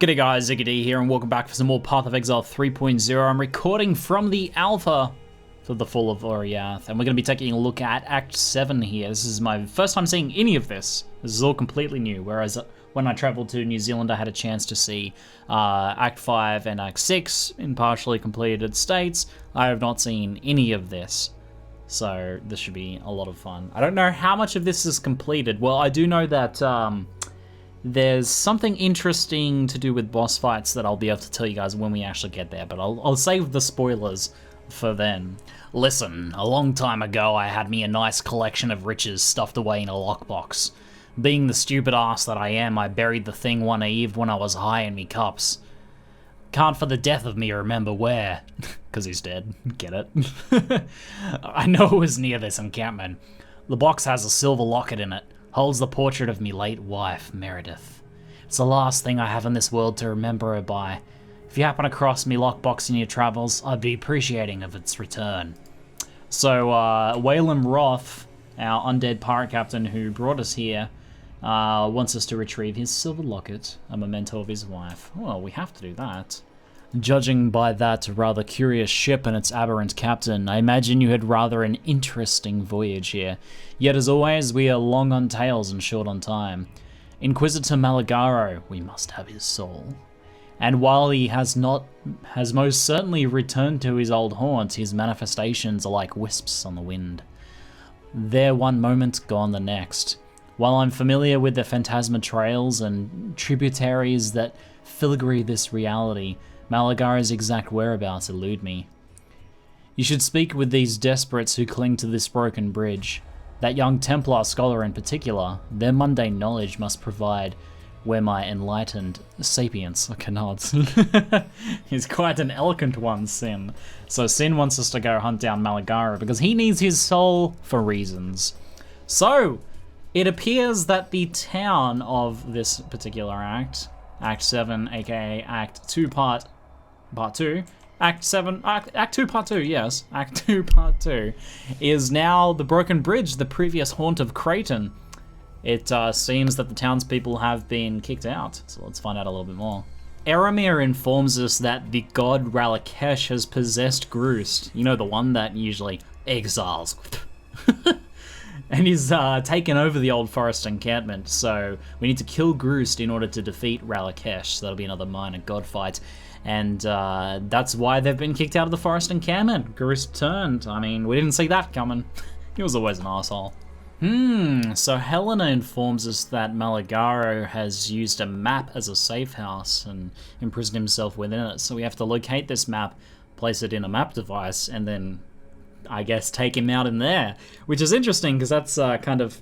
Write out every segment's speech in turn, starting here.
G'day guys, ZiggyD here and welcome back for some more Path of Exile 3.0. I'm recording from the alpha for the Fall of Oriath, and we're going to be taking a look at Act 7 here. This is my first time seeing any of this. This is all completely new, whereas when I travelled to New Zealand I had a chance to see Act 5 and Act 6 in partially completed states. I have not seen any of this, so this should be a lot of fun. I don't know how much of this is completed. Well, I do know that there's something interesting to do with boss fights that I'll be able to tell you guys when we actually get there, but I'll save the spoilers for then. Listen, a long time ago I had me a nice collection of riches stuffed away in a lockbox. Being the stupid ass that I am, I buried the thing one eve when I was high in me cups. Can't for the death of me remember where. Because he's dead. Get it? I know it was near this encampment. The box has a silver locket in it. Holds the portrait of me late wife, Meredith. It's the last thing I have in this world to remember her by. If you happen across me lockbox in your travels, I'd be appreciating of its return. So, Waylem Roth, our undead pirate captain who brought us here, wants us to retrieve his silver locket, a memento of his wife. Well, we have to do that. Judging by that rather curious ship and its aberrant captain, I imagine you had rather an interesting voyage here. Yet as always, we are long on tales and short on time. Inquisitor Malagaro, we must have his soul. And while he has most certainly returned to his old haunt, his manifestations are like wisps on the wind. There one moment, gone the next. While I'm familiar with the phantasma trails and tributaries that filigree this reality, Malagaro's exact whereabouts elude me. You should speak with these desperates who cling to this broken bridge. That young Templar scholar in particular, their mundane knowledge must provide where my enlightened sapience cannot. He's quite an eloquent one, Sin. So Sin wants us to go hunt down Malagaro because he needs his soul for reasons. So, it appears that the town of this particular act, Act 7, aka Act 2 Part 2, Act 7, Act 2 Part 2, yes, Act 2 Part 2, is now the Broken Bridge, the previous haunt of Creighton. It seems that the townspeople have been kicked out, so let's find out a little bit more. Eramir informs us that the god Ralakesh has possessed Groost, you know, the one that usually exiles. And he's taken over the old forest encampment, so we need to kill Groost in order to defeat Ralakesh, so that'll be another minor god fight. And that's why they've been kicked out of the forest encampment. Groost turned. I mean, we didn't see that coming. He was always an asshole. So Helena informs us that Malagaro has used a map as a safe house and imprisoned himself within it, so we have to locate this map, place it in a map device, and then I guess take him out in there, which is interesting because that's kind of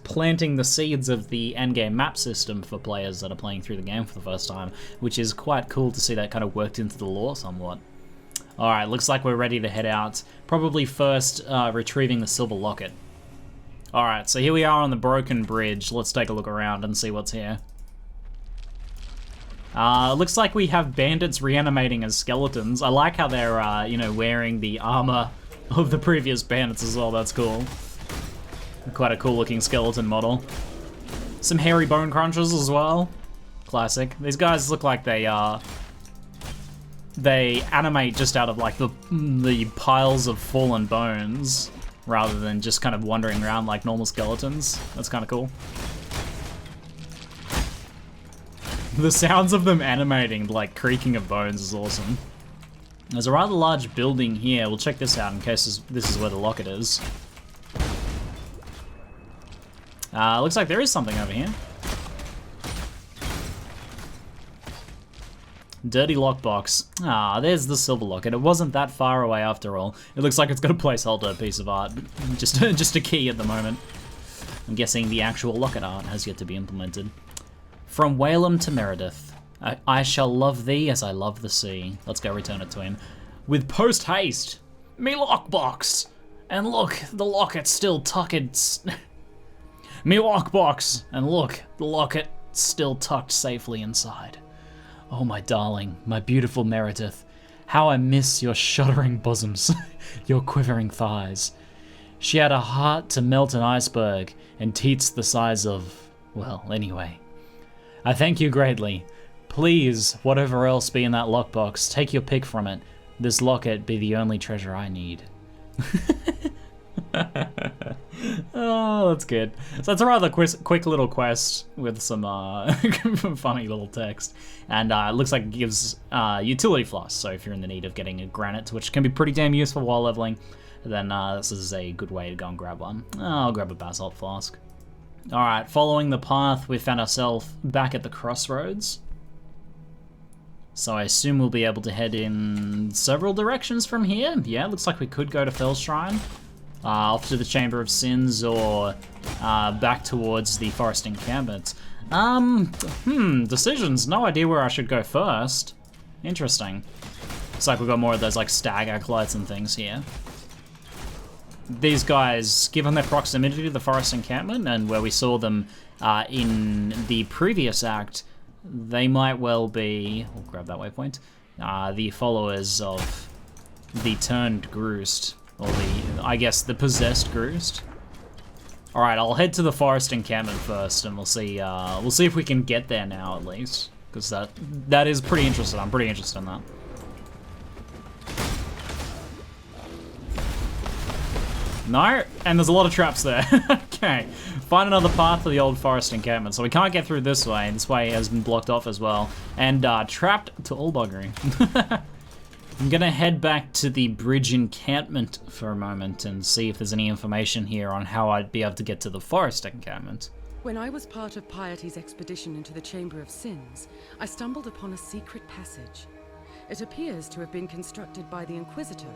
planting the seeds of the endgame map system for players that are playing through the game for the first time, which is quite cool to see that kind of worked into the lore somewhat. Alright, looks like we're ready to head out. Probably first retrieving the silver locket. Alright, so here we are on the Broken Bridge. Let's take a look around and see what's here. Looks like we have bandits reanimating as skeletons. I like how they're, you know, wearing the armor of the previous bandits as well. That's cool. Quite a cool looking skeleton model. Some hairy bone crunchers as well. Classic. These guys look like they animate just out of like the piles of fallen bones rather than just kind of wandering around like normal skeletons. That's kind of cool. The sounds of them animating, like creaking of bones, is awesome. There's a rather large building here. We'll check this out in case this is where the locket is. Looks like there is something over here. Dirty lockbox. There's the silver locket. It wasn't that far away after all. It looks like it's got a placeholder piece of art. Just a key at the moment. I'm guessing the actual locket art has yet to be implemented. From Waylem to Meredith. I shall love thee as I love the sea. Let's go return it to him. With post haste. Me lockbox. And look, the locket's still tucked. Me lockbox. And look, the locket still tucked safely inside. Oh my darling, my beautiful Meredith. How I miss your shuddering bosoms, your quivering thighs. She had a heart to melt an iceberg and teats the size of, well, anyway. I thank you greatly. Please, whatever else be in that lockbox, take your pick from it. This locket be the only treasure I need. Oh, that's good. So that's a rather quick little quest with some funny little text. And it looks like it gives utility floss. So if you're in the need of getting a granite, which can be pretty damn useful while leveling, then this is a good way to go and grab one. I'll grab a basalt flask. Alright, following the path, we found ourselves back at the crossroads. So I assume we'll be able to head in several directions from here. Yeah, looks like we could go to Fell's Shrine. Off to the Chamber of Sins, or back towards the Forest Encampment. Decisions. No idea where I should go first. Interesting. Looks like we've got more of those like stag acolytes and things here. These guys, given their proximity to the Forest Encampment and where we saw them in the previous act, they might well be, we'll grab that waypoint, the followers of the Turned Groost. Or I guess the possessed Groost. All right, I'll head to the Forest Encampment first, and we'll see if we can get there now at least, because that is pretty interesting. I'm pretty interested in that. No, and there's a lot of traps there. Okay, find another path to the old Forest Encampment. So we can't get through this way. This way has been blocked off as well, and trapped to all buggery. I'm gonna head back to the bridge encampment for a moment and see if there's any information here on how I'd be able to get to the Forest Encampment. When I was part of Piety's expedition into the Chamber of Sins, I stumbled upon a secret passage. It appears to have been constructed by the Inquisitor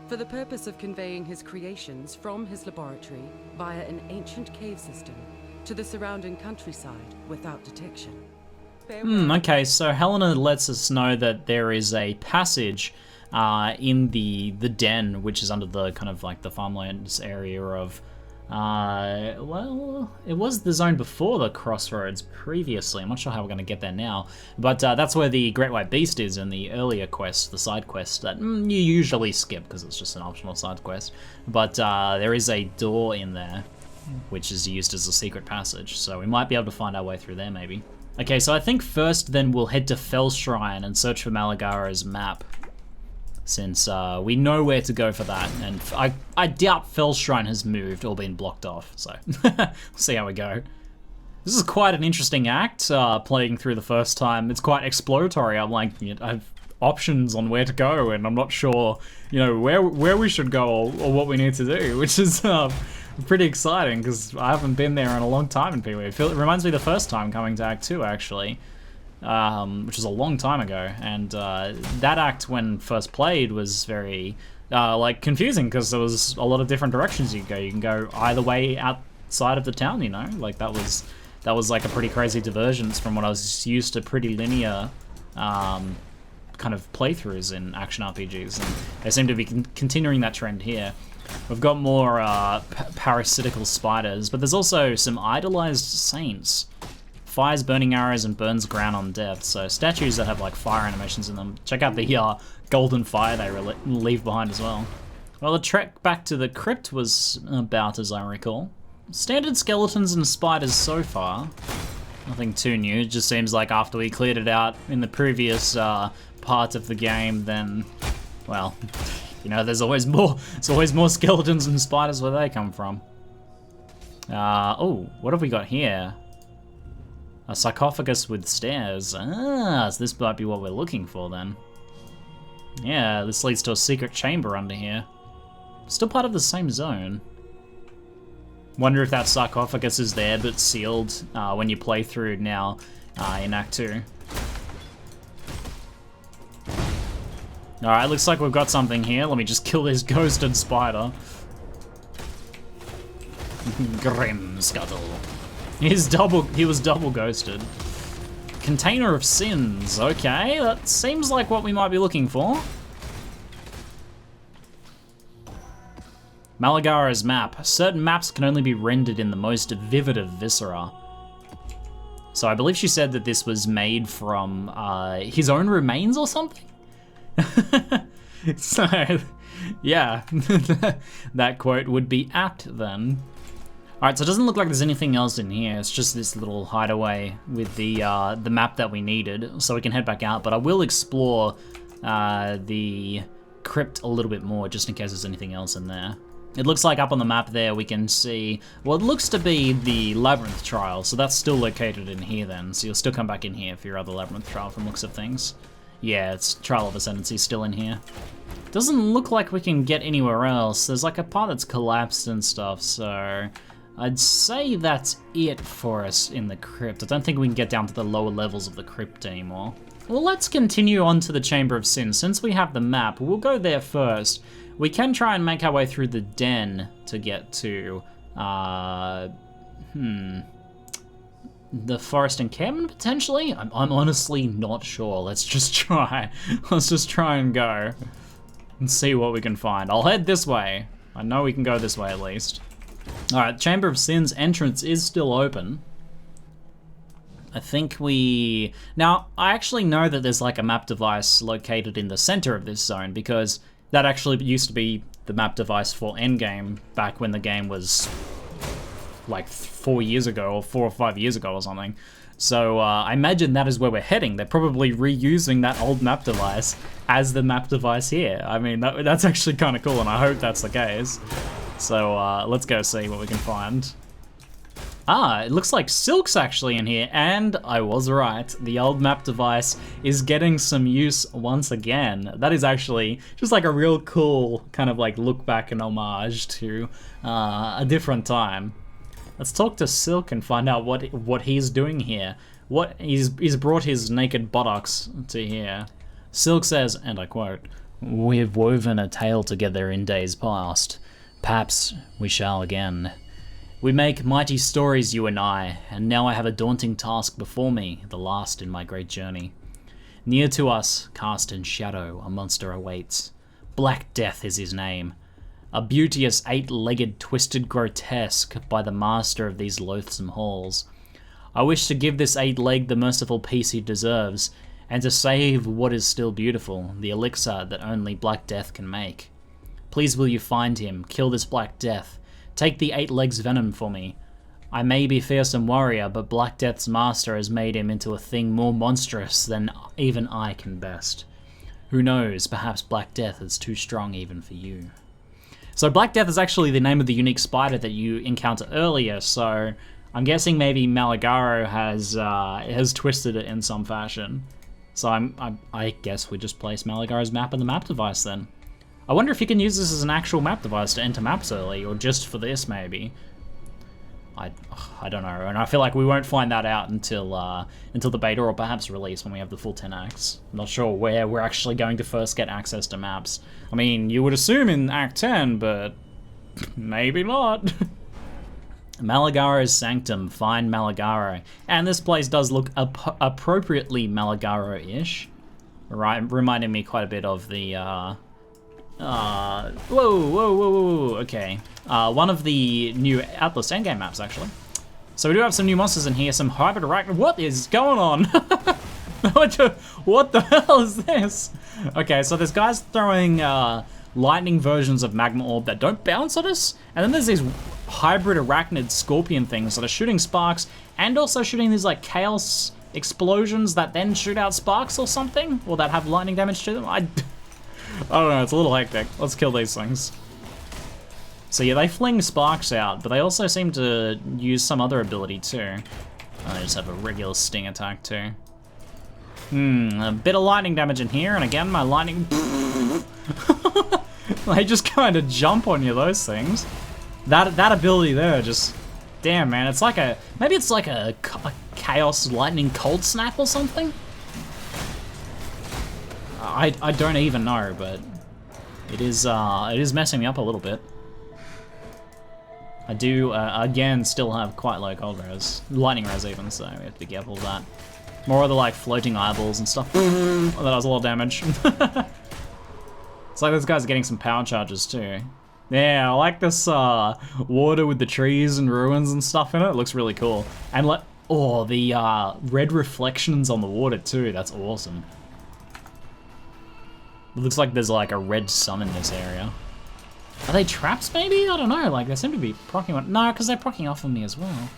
for the purpose of conveying his creations from his laboratory via an ancient cave system to the surrounding countryside without detection. Okay, so Helena lets us know that there is a passage in the den, which is under the kind of like the farmlands area of, well, it was the zone before the crossroads previously. I'm not sure how we're going to get there now, but that's where the Great White Beast is in the earlier quest, the side quest that you usually skip because it's just an optional side quest. But there is a door in there, which is used as a secret passage, so we might be able to find our way through there maybe. Okay, so I think first then we'll head to Fell's Shrine and search for Malagaro's map, since we know where to go for that, and I doubt Fell's Shrine has moved or been blocked off, so we'll see how we go. This is quite an interesting act, playing through the first time. It's quite exploratory. I'm like, I have options on where to go, and I'm not sure, you know, where we should go or what we need to do, which is pretty exciting because I haven't been there in a long time in PoE. It reminds me of the first time coming to Act 2 actually, which was a long time ago, and that act when first played was very like confusing because there was a lot of different directions you can go. You can go either way outside of the town, you know, like that was like a pretty crazy divergence from what I was used to, pretty linear kind of playthroughs in action RPGs, and they seem to be continuing that trend here. We've got more parasitical spiders, but there's also some idolized saints. Fires burning arrows and burns ground on death, so statues that have like fire animations in them. Check out the golden fire they leave behind as well. Well, the trek back to the crypt was about as I recall. Standard skeletons and spiders so far. Nothing too new, it just seems like after we cleared it out in the previous part of the game, then, well, you know, there's always more skeletons and spiders where they come from. Oh, what have we got here? A sarcophagus with stairs. So this might be what we're looking for then. Yeah, this leads to a secret chamber under here. Still part of the same zone. Wonder if that sarcophagus is there but sealed when you play through now in Act 2. Alright, looks like we've got something here. Let me just kill this ghosted spider. Grim Scuttle. He was double ghosted. Container of Sins. Okay, that seems like what we might be looking for. Malagaro's map. Certain maps can only be rendered in the most vivid of viscera. So I believe she said that this was made from his own remains or something? So, yeah, that quote would be apt then. Alright, so it doesn't look like there's anything else in here. It's just this little hideaway with the map that we needed, so we can head back out. But I will explore the crypt a little bit more, just in case there's anything else in there. It looks like up on the map there we can see, well, it looks to be the Labyrinth Trial, so that's still located in here then. So you'll still come back in here for your other Labyrinth Trial from looks of things. Yeah, it's Trial of Ascendancy still in here. Doesn't look like we can get anywhere else. There's like a part that's collapsed and stuff, so I'd say that's it for us in the crypt. I don't think we can get down to the lower levels of the crypt anymore. Well, let's continue on to the Chamber of Sin. Since we have the map, we'll go there first. We can try and make our way through the den to get to, the forest encampment, potentially? I'm honestly not sure. Let's just try. Let's just try and go and see what we can find. I'll head this way. I know we can go this way at least. Alright, Chamber of Sin's entrance is still open. I think we... Now, I actually know that there's like a map device located in the center of this zone, because that actually used to be the map device for Endgame back when the game was like 4 years ago, or 4 or 5 years ago or something. So I imagine that is where we're heading. They're probably reusing that old map device as the map device here. I mean, that's actually kind of cool, and I hope that's the case. So let's go see what we can find. Ah, it looks like Silk's actually in here, and I was right. The old map device is getting some use once again. That is actually just like a real cool kind of like look back and homage to a different time. Let's talk to Silk and find out what he's doing here. What he's brought his naked buttocks to here. Silk says, and I quote, "We've woven a tale together in days past. Perhaps we shall again. We make mighty stories, you and I, and now I have a daunting task before me, the last in my great journey. Near to us, cast in shadow, a monster awaits. Black Death is his name. A beauteous eight-legged twisted grotesque by the master of these loathsome halls. I wish to give this eight-leg the merciful peace he deserves, and to save what is still beautiful, the elixir that only Black Death can make. Please will you find him, kill this Black Death, take the eight legs venom for me. I may be fearsome warrior, but Black Death's master has made him into a thing more monstrous than even I can best. Who knows, perhaps Black Death is too strong even for you." So Black Death is actually the name of the unique spider that you encounter earlier, so I'm guessing maybe Malagaro has twisted it in some fashion. So I guess we just place Malagaro's map in the map device then. I wonder if you can use this as an actual map device to enter maps early, or just for this maybe. I don't know, and I feel like we won't find that out until the beta or perhaps release when we have the full 10 acts. I'm not sure where we're actually going to first get access to maps. I mean, you would assume in Act 10, but maybe not. Malagaro's Sanctum, find Malagaro. And this place does look appropriately Malagaro-ish, right? Reminding me quite a bit of the whoa, okay. One of the new Atlas Endgame maps, actually. So we do have some new monsters in here, some hybrid arachnid. What is going on? What the hell is this? Okay, so there's guys throwing lightning versions of magma orb that don't bounce at us, and then there's these hybrid arachnid scorpion things that are shooting sparks and also shooting these like chaos explosions that then shoot out sparks or something, or that have lightning damage to them. I don't know, it's a little hectic. Let's kill these things. So yeah, they fling sparks out, but they also seem to use some other ability too. They just have a regular sting attack too. A bit of lightning damage in here, and again, my lightning... They just kind of jump on you, those things. That ability there, just... Damn, man, it's like a... Maybe it's like a Chaos Lightning Cold Snap or something? I don't even know, but it is messing me up a little bit. I do, again, still have quite low cold res. Lightning res even, so we have to be careful of that. More of the, like, floating eyeballs and stuff. Oh, that does a lot of damage. It's like this guy's getting some power charges, too. Yeah, I like this, water with the trees and ruins and stuff in it. It looks really cool. And, like, oh, the, red reflections on the water, too. That's awesome. It looks like there's, like, a red sun in this area. Are they traps maybe? I don't know, like they seem to be proccing one. No, because they're proccing off of me as well.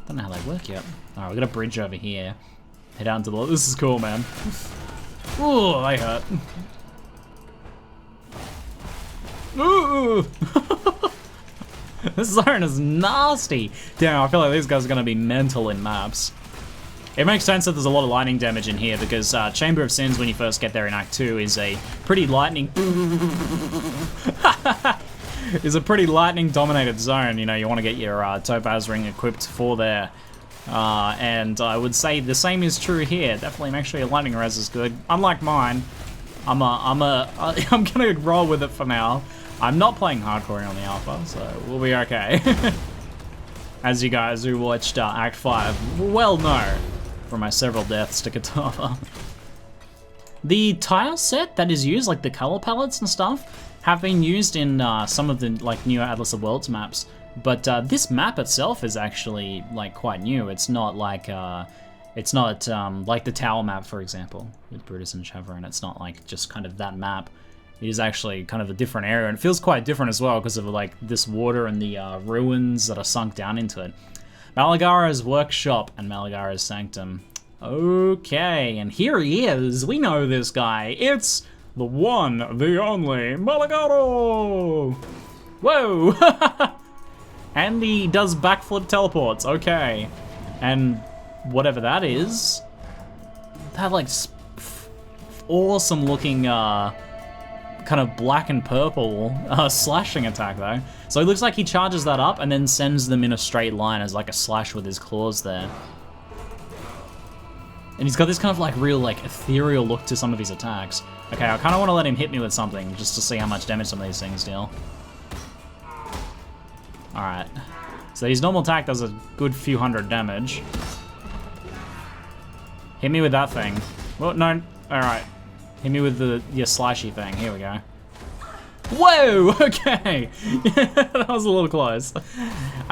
Don't know how they work yet. Alright, we got a bridge over here. Head out into the... This is cool, man. Ooh, they hurt. Ooh! This zone is nasty! Damn, I feel like these guys are gonna be mental in maps. It makes sense that there's a lot of lightning damage in here because Chamber of Sins, when you first get there in Act 2, is a pretty lightning... is a pretty lightning-dominated zone. You know, you want to get your Topaz Ring equipped for there. And I would say the same is true here. Definitely make sure your lightning res is good. Unlike mine, I'm gonna roll with it for now. I'm not playing hardcore on the alpha, so we'll be okay. As you guys who watched Act 5 well know from my several deaths to Katava. The tile set that is used, like the color palettes and stuff, have been used in some of the like newer Atlas of Worlds maps. But this map itself is actually like quite new. It's not like like the tower map, for example, with Brutus and Chavron. It's not like just kind of that map. It is actually kind of a different area, and it feels quite different as well because of like this water and the ruins that are sunk down into it. Malagara's Workshop and Malagara's Sanctum. Okay, and here he is. We know this guy. It's the one, the only Malagaro. Whoa! And he does backflip teleports, okay. And whatever that is, that like awesome looking kind of black and purple slashing attack though. So it looks like he charges that up and then sends them in a straight line as like a slash with his claws there. And he's got this kind of like real like ethereal look to some of his attacks. Okay, I kind of want to let him hit me with something just to see how much damage some of these things deal. Alright, so his normal attack does a good few hundred damage. Hit me with that thing. Well, no, alright. Hit me with your slashy thing, here we go. Whoa, okay! That was a little close.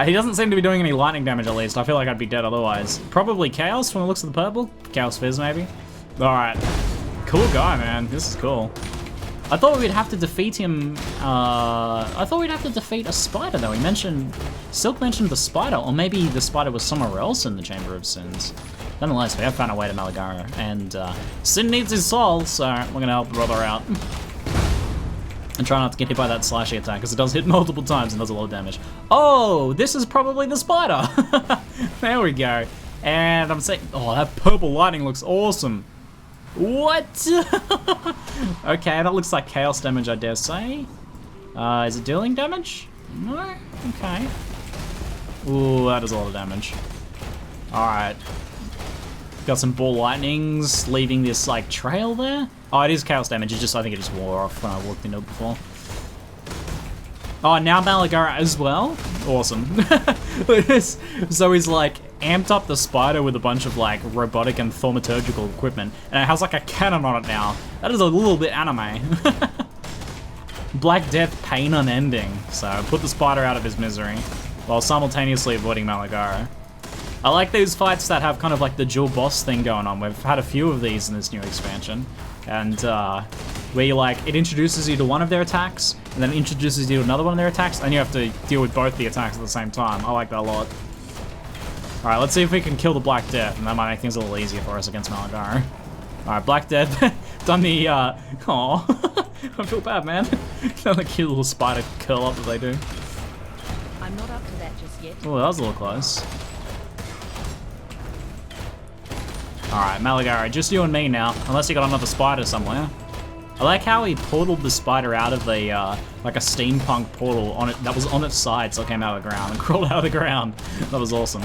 He doesn't seem to be doing any lightning damage at least. I feel like I'd be dead otherwise. Probably Chaos from the looks of the purple. Chaos Fizz maybe. Alright, cool guy, man, this is cool. I thought we'd have to defeat him, I thought we'd have to defeat a spider though. Silk mentioned the spider, or maybe the spider was somewhere else in the Chamber of Sins. Nonetheless, we have found our way to Malagara, and Sin needs his soul, so we're gonna help the brother out. And try not to get hit by that slashy attack, because it does hit multiple times and does a lot of damage. Oh, this is probably the spider! There we go. And I'm saying, oh, that purple lightning looks awesome. What? Okay, that looks like chaos damage, I dare say. Is it dealing damage? No? Okay. Ooh, that is a lot of damage. Alright. Got some ball lightnings leaving this, like, trail there. Oh, it is chaos damage. I think it just wore off when I walked into it before. Oh, now Malagara as well? Awesome. So he's, like, amped up the spider with a bunch of like robotic and thaumaturgical equipment, and it has like a cannon on it now. That is a little bit anime. Black Death, pain unending. So put the spider out of his misery while simultaneously avoiding Malagara. I like these fights that have kind of like the dual boss thing going on. We've had a few of these in this new expansion, and where you like, it introduces you to one of their attacks and then introduces you to another one of their attacks, and you have to deal with both the attacks at the same time. I like that a lot. Alright, let's see if we can kill the Black Death, and that might make things a little easier for us against Malagara. Alright, Black Death, done the, aw. I feel bad, man. That like cute little spider curl up that they do. I'm not up to that just yet. Oh, that was a little close. Alright, Malagara, just you and me now, unless you got another spider somewhere. I like how he portaled the spider out of a, like a steampunk portal on it that was on its side, so it came out of the ground and crawled out of the ground. That was awesome.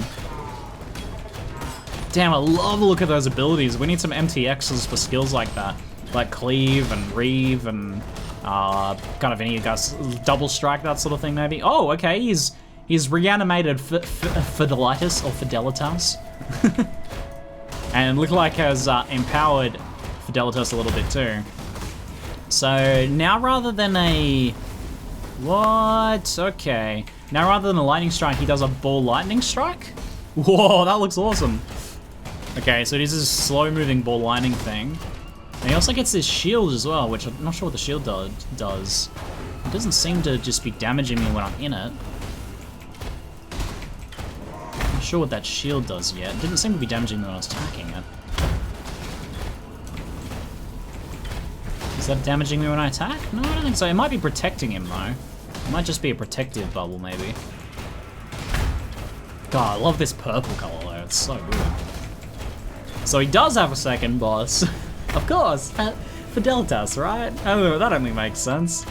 Damn, I love the look of those abilities. We need some MTXs for skills like that. Like Cleave and Reave and kind of any of guys, Double Strike, that sort of thing maybe. Oh, okay, he's reanimated Fidelitas or Fidelitas. And look like has empowered Fidelitas a little bit too. So now rather than a... What? Okay. Now rather than a lightning strike, he does a ball lightning strike? Whoa, that looks awesome. Okay, so it is this slow moving ball lightning thing. And he also gets this shield as well, which I'm not sure what the shield does. It doesn't seem to just be damaging me when I'm in it. I'm not sure what that shield does yet. It didn't seem to be damaging me when I was attacking it. Is that damaging me when I attack? No, I don't think so. It might be protecting him, though. It might just be a protective bubble, maybe. God, I love this purple color, though. It's so good. So he does have a second boss. Of course. Fidelitas, right? Oh, that only makes sense.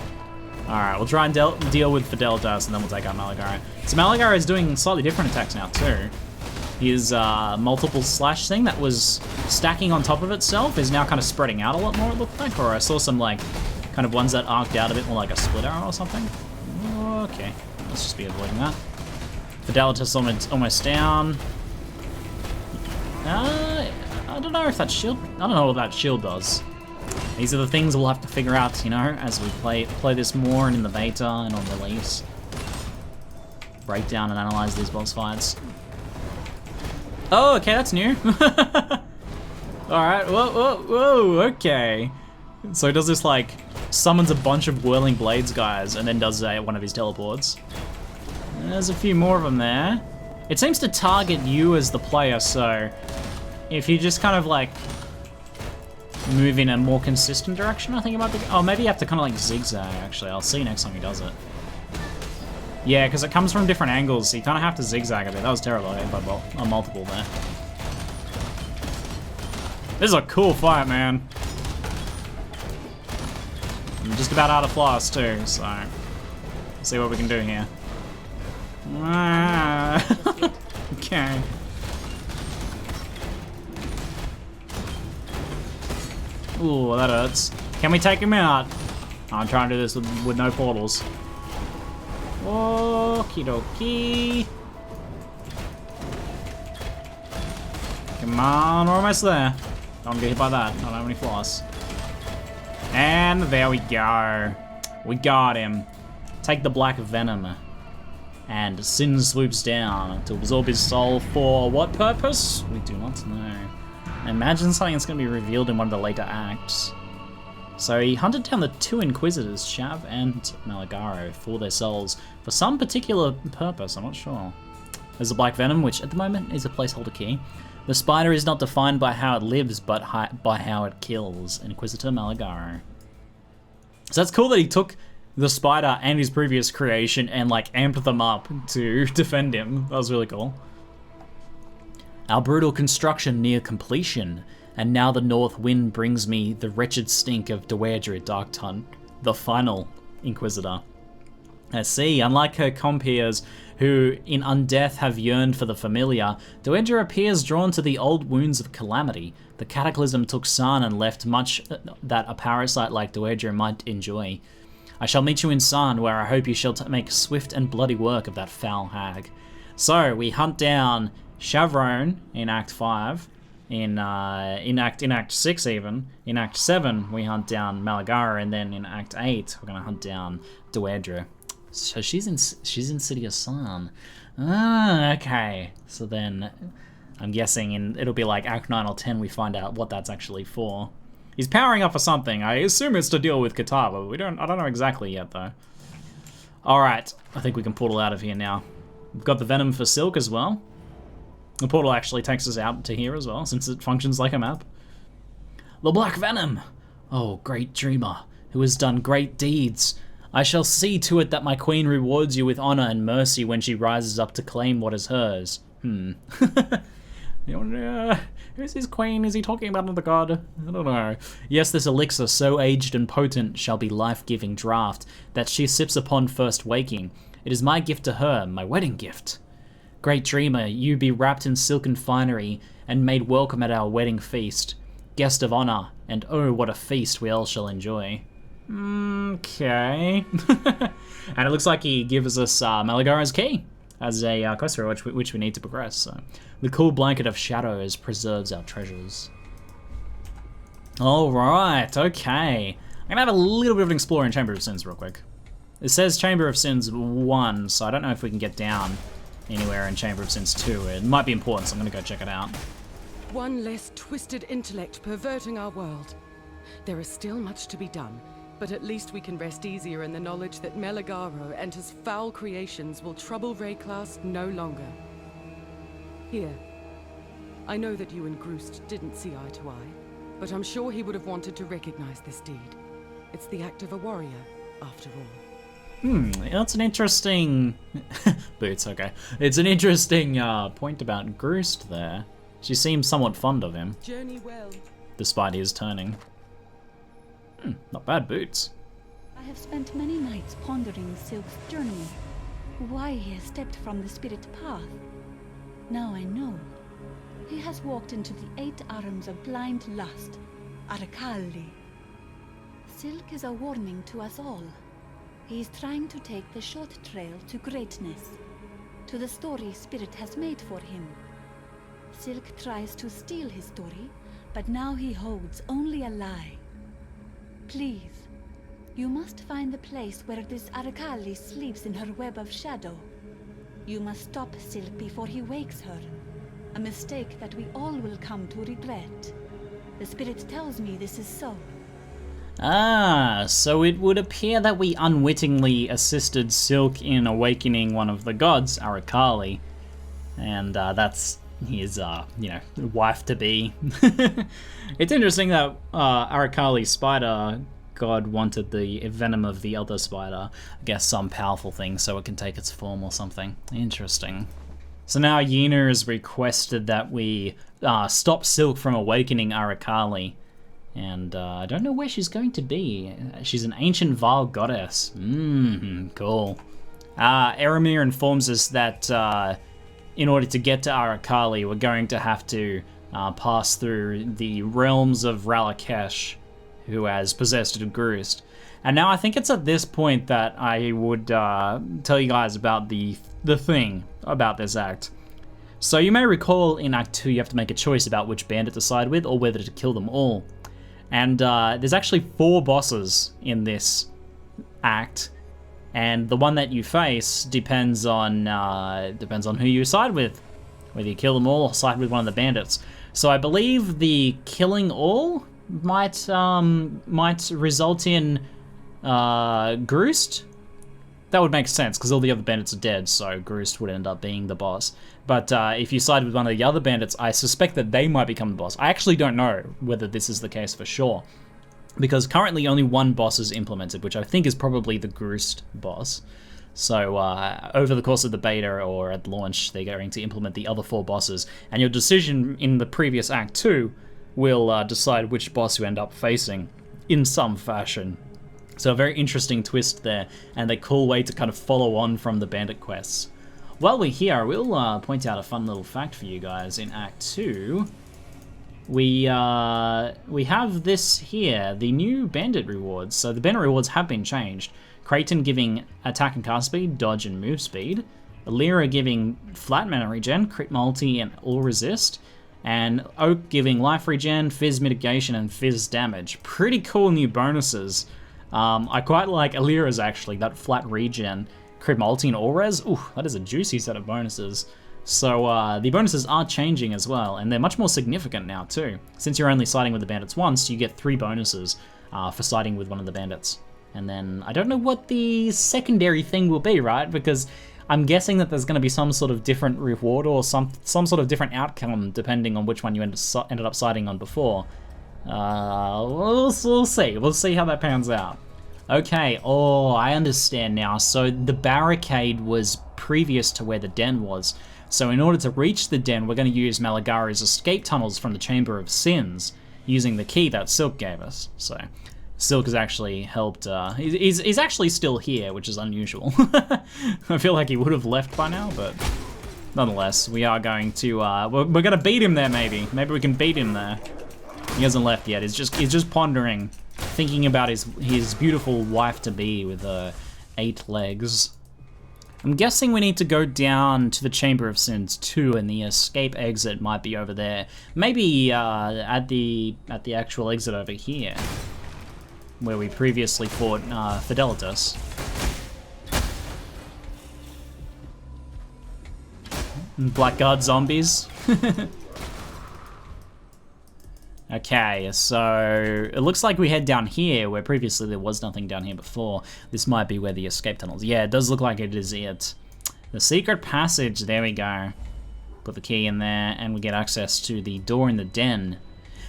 Alright, we'll try and deal with Fidelitas, and then we'll take out Malagaro. So Malagaro is doing slightly different attacks now, too. His multiple slash thing that was stacking on top of itself is now kind of spreading out a lot more, it looked like. Or I saw some, like, kind of ones that arced out a bit more like a split arrow or something. Okay, let's just be avoiding that. Fidelitas almost down. I don't know if that shield... I don't know what that shield does. These are the things we'll have to figure out, you know, as we play this more and in the beta and on release. Break down and analyze these boss fights. Oh, okay, that's new. Alright, whoa, okay. So he does this, like, summons a bunch of whirling blades guys and then does one of his teleports. There's a few more of them there. It seems to target you as the player, so if you just kind of, like, move in a more consistent direction, I think it might be... Oh, maybe you have to kind of, like, zigzag, actually. I'll see you next time he does it. Yeah, because it comes from different angles, so you kind of have to zigzag a bit. That was terrible, I hit by a multiple there. This is a cool fight, man. I'm just about out of floss, too, so... Let's see what we can do here. Okay. Ooh, that hurts. Can we take him out? I'm trying to do this with no portals. Okie dokie. Come on, we're almost there. Don't get hit by that. I don't have any floss. And there we go. We got him. Take the black venom. And Sin swoops down to absorb his soul for what purpose? We do not know. I imagine something that's going to be revealed in one of the later acts. So he hunted down the two Inquisitors, Shav and Malagaro, for their souls for some particular purpose, I'm not sure. There's the Black Venom, which at the moment is a placeholder key. The spider is not defined by how it lives, but by how it kills. Inquisitor Malagaro. So that's cool that he took the spider and his previous creation and, like, amped them up to defend him. That was really cool. Our brutal construction near completion, and now the north wind brings me the wretched stink of Dewardre Darkton, the final Inquisitor. I see, unlike her compeers who in undeath have yearned for the familiar, Dewardre appears drawn to the old wounds of calamity. The cataclysm took San and left much that a parasite like Dewardre might enjoy. I shall meet you in San, where I hope you shall make swift and bloody work of that foul hag. So, we hunt down Chavron in Act 5, in Act 6 even. In Act 7, we hunt down Malagaro, and then in Act 8, we're gonna hunt down Dewardre. So she's in City of San. Ah, okay. So then, I'm guessing it'll be like Act 9 or 10 we find out what that's actually for. He's powering up for something. I assume it's to deal with Kitava. I don't know exactly yet, though. Alright, I think we can portal out of here now. We've got the Venom for Silk as well. The portal actually takes us out to here as well, since it functions like a map. The Black Venom! Oh, great dreamer, who has done great deeds. I shall see to it that my queen rewards you with honor and mercy when she rises up to claim what is hers. Who's his queen? Is he talking about another god? I don't know. Yes, this elixir, so aged and potent, shall be life-giving draught that she sips upon first waking. It is my gift to her, my wedding gift. Great dreamer, you be wrapped in silken finery and made welcome at our wedding feast. Guest of honor, and oh, what a feast we all shall enjoy. Okay. And it looks like he gives us Malagaro's key as a quest which we need to progress. So the cool blanket of shadows preserves our treasures. All right, okay. I'm gonna have a little bit of an explore in Chamber of Sins real quick. It says Chamber of Sins 1, so I don't know if we can get down anywhere in Chamber of Sins 2. It might be important, so I'm gonna go check it out. One less twisted intellect perverting our world. There is still much to be done. But at least we can rest easier in the knowledge that Meligaro and his foul creations will trouble Rayclast no longer. Here. I know that you and Groost didn't see eye to eye, but I'm sure he would have wanted to recognize this deed. It's the act of a warrior, after all. That's an interesting... Boots, okay. It's an interesting point about Groost there. She seems somewhat fond of him. Journey well. Despite his turning. Not bad, Boots. I have spent many nights pondering Silk's journey, why he has stepped from the spirit path. Now I know. He has walked into the 8 arms of blind lust, Arakaali. Silk is a warning to us all. He is trying to take the short trail to greatness, to the story Spirit has made for him. Silk tries to steal his story, but now he holds only a lie. Please, you must find the place where this Arakaali sleeps in her web of shadow. You must stop Silk before he wakes her. A mistake that we all will come to regret. The Spirit tells me this is so. Ah, so it would appear that we unwittingly assisted Silk in awakening one of the gods, Arakaali. And that's his, wife-to-be. It's interesting that Arakaali's spider god wanted the venom of the other spider. I guess some powerful thing so it can take its form or something. Interesting. So now Yena has requested that we stop Silk from awakening Arakaali. And I don't know where she's going to be. She's an ancient vile goddess. Cool. Eramir informs us that in order to get to Arakaali, we're going to have to pass through the realms of Ralakesh, who has possessed Groost. And now I think it's at this point that I would tell you guys about the thing about this act. So you may recall in Act 2 you have to make a choice about which bandit to side with or whether to kill them all. And there's actually 4 bosses in this act, and the one that you face depends on who you side with, whether you kill them all or side with one of the bandits. So I believe the killing all might result in Groost. That would make sense because all the other bandits are dead, so Groost would end up being the boss. But if you side with one of the other bandits, I suspect that they might become the boss. I actually don't know whether this is the case for sure, because currently only one boss is implemented, which I think is probably the Groost boss. So over the course of the beta or at launch, they're going to implement the other 4 bosses, and your decision in the previous Act 2 will decide which boss you end up facing in some fashion. So a very interesting twist there, and a cool way to kind of follow on from the bandit quests. While we're here, we'll point out a fun little fact for you guys. In Act 2, we have this here, the new Bandit Rewards. So the Bandit Rewards have been changed. Creighton giving attack and cast speed, dodge and move speed. Lyra giving flat mana regen, crit multi and all resist. And Oak giving life regen, fizz mitigation and fizz damage. Pretty cool new bonuses. I quite like Alira's actually, that flat regen, crit multi and all res. Ooh, that is a juicy set of bonuses. So the bonuses are changing as well, and they're much more significant now too. Since you're only siding with the bandits once, you get 3 bonuses for siding with one of the bandits. And then I don't know what the secondary thing will be, right? Because I'm guessing that there's going to be some sort of different reward or some sort of different outcome depending on which one you ended up siding on before. We'll see. We'll see how that pans out. Okay, oh, I understand now. So the barricade was previous to where the den was. So in order to reach the den, we're going to use Malagary's escape tunnels from the Chamber of Sins using the key that Silk gave us. So Silk has actually helped. He's actually still here, which is unusual. I feel like he would have left by now, but nonetheless, we are going to. We're going to beat him there. Maybe we can beat him there. He hasn't left yet. He's just pondering, thinking about his beautiful wife-to-be with 8 legs. I'm guessing we need to go down to the Chamber of Sins too, and the escape exit might be over there. Maybe at the actual exit over here, where we previously fought Fidelitas. Blackguard zombies. Okay, so it looks like we head down here, where previously there was nothing down here before. This might be where the escape tunnels. Yeah, it does look like it is it. The secret passage, there we go. Put the key in there, and we get access to the door in the den,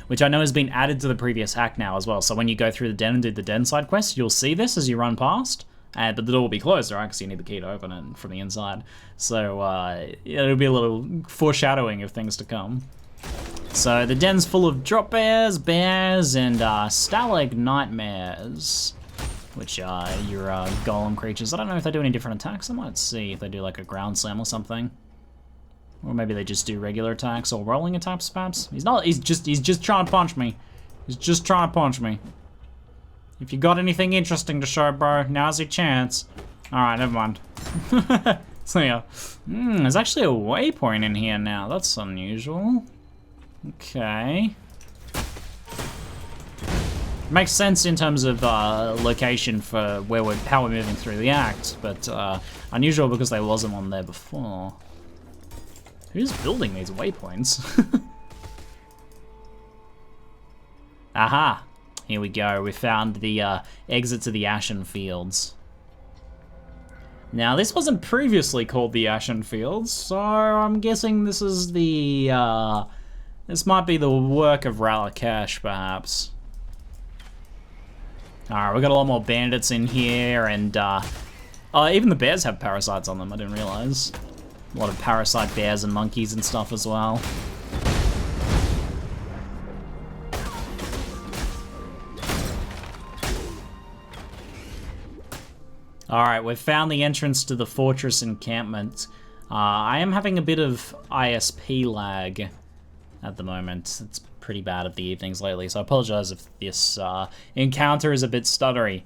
which I know has been added to the previous act now as well. So when you go through the den and do the den side quest, you'll see this as you run past. But the door will be closed, right? Because you need the key to open it from the inside. So it'll be a little foreshadowing of things to come. So the den's full of drop bears, and stalag nightmares, which are your golem creatures. I don't know if they do any different attacks. I might see if they do like a ground slam or something, or maybe they just do regular attacks or rolling attacks. Perhaps he's not. He's just trying to punch me. He's just trying to punch me. If you got anything interesting to show, bro, now's your chance. All right, never mind. So yeah, there's actually a waypoint in here now. That's unusual. Okay. Makes sense in terms of location for where how we're moving through the act, but unusual because there wasn't one there before. Who's building these waypoints? Aha! Here we go. We found the exit to the Ashen Fields. Now, this wasn't previously called the Ashen Fields, so I'm guessing this is the this might be the work of Ralakesh, perhaps. Alright, we got a lot more bandits in here, and even the bears have parasites on them, I didn't realize. A lot of parasite bears and monkeys and stuff as well. Alright, we've found the entrance to the fortress encampment. I am having a bit of ISP lag at the moment. It's pretty bad of the evenings lately, so I apologize if this encounter is a bit stuttery.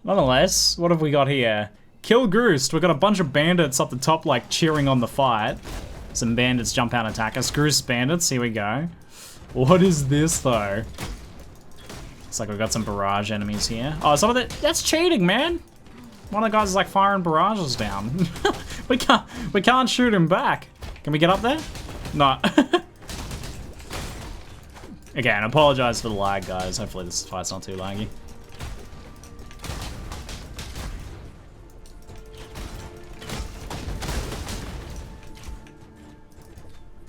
Nonetheless, what have we got here? Kill Groost. We've got a bunch of bandits up the top, like, cheering on the fight. Some bandits jump out and attack us. Groost bandits, here we go. What is this, though? Looks like we've got some barrage enemies here. Oh, some of that's cheating, man! One of the guys is, like, firing barrages down. we can't shoot him back. Can we get up there? No. Again, I apologize for the lag, guys. Hopefully this fight's not too laggy.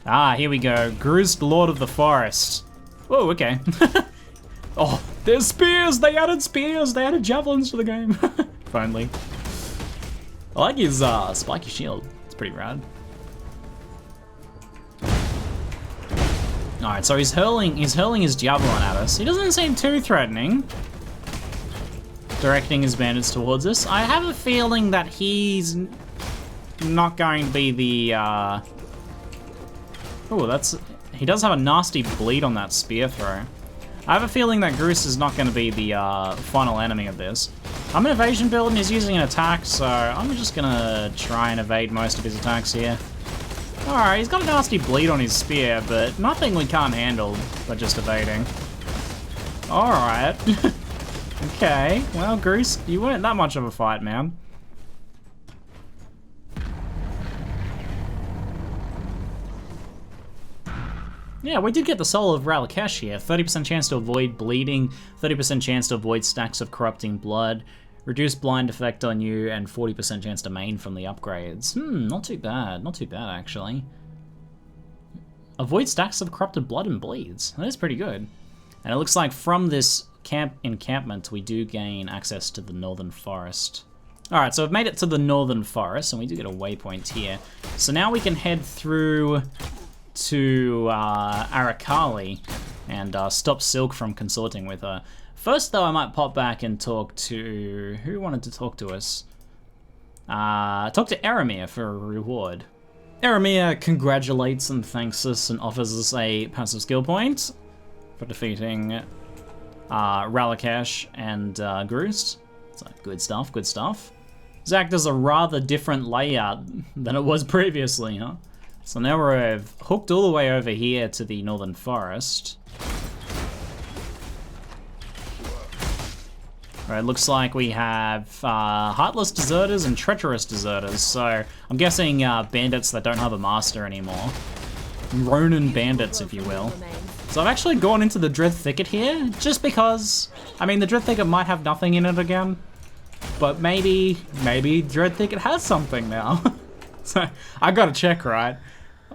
Ah, here we go. Groost, Lord of the Forest. Whoa, okay. Oh, there's spears! They added spears! They added javelins to the game. Finally. I like his spiky shield. It's pretty rad. Alright, so he's hurling his javelin at us. He doesn't seem too threatening. Directing his bandits towards us. I have a feeling that he's not going to be the oh, he does have a nasty bleed on that spear throw. I have a feeling that Groost is not going to be the final enemy of this. I'm an evasion build and he's using an attack, so I'm just gonna try and evade most of his attacks here. Alright, he's got a nasty bleed on his spear, but nothing we can't handle by just evading. Alright. Okay, well, Groost, you weren't that much of a fight, man. Yeah, we did get the soul of Ralakesh here. 30% chance to avoid bleeding, 30% chance to avoid stacks of corrupting blood, reduced blind effect on you, and 40% chance to main from the upgrades. Not too bad. Not too bad, actually. Avoid stacks of corrupted blood and bleeds. That is pretty good. And it looks like from this encampment, we do gain access to the Northern Forest. Alright, so we've made it to the Northern Forest, and we do get a waypoint here. So now we can head through to Arakaali and stop Silk from consorting with her. First, though, I might pop back and talk to... Who wanted to talk to us? Talk to Eramir for a reward. Eramir congratulates and thanks us and offers us a passive skill point for defeating Ralakesh and Groost. So, good stuff, good stuff. This act is a rather different layout than it was previously, huh? So now we're hooked all the way over here to the Northern Forest. Alright, looks like we have Heartless Deserters and Treacherous Deserters, so I'm guessing bandits that don't have a master anymore. Ronin bandits, if you will. So I've actually gone into the Dread Thicket here, just because, I mean, the Dread Thicket might have nothing in it again, but maybe Dread Thicket has something now. So I gotta check, right?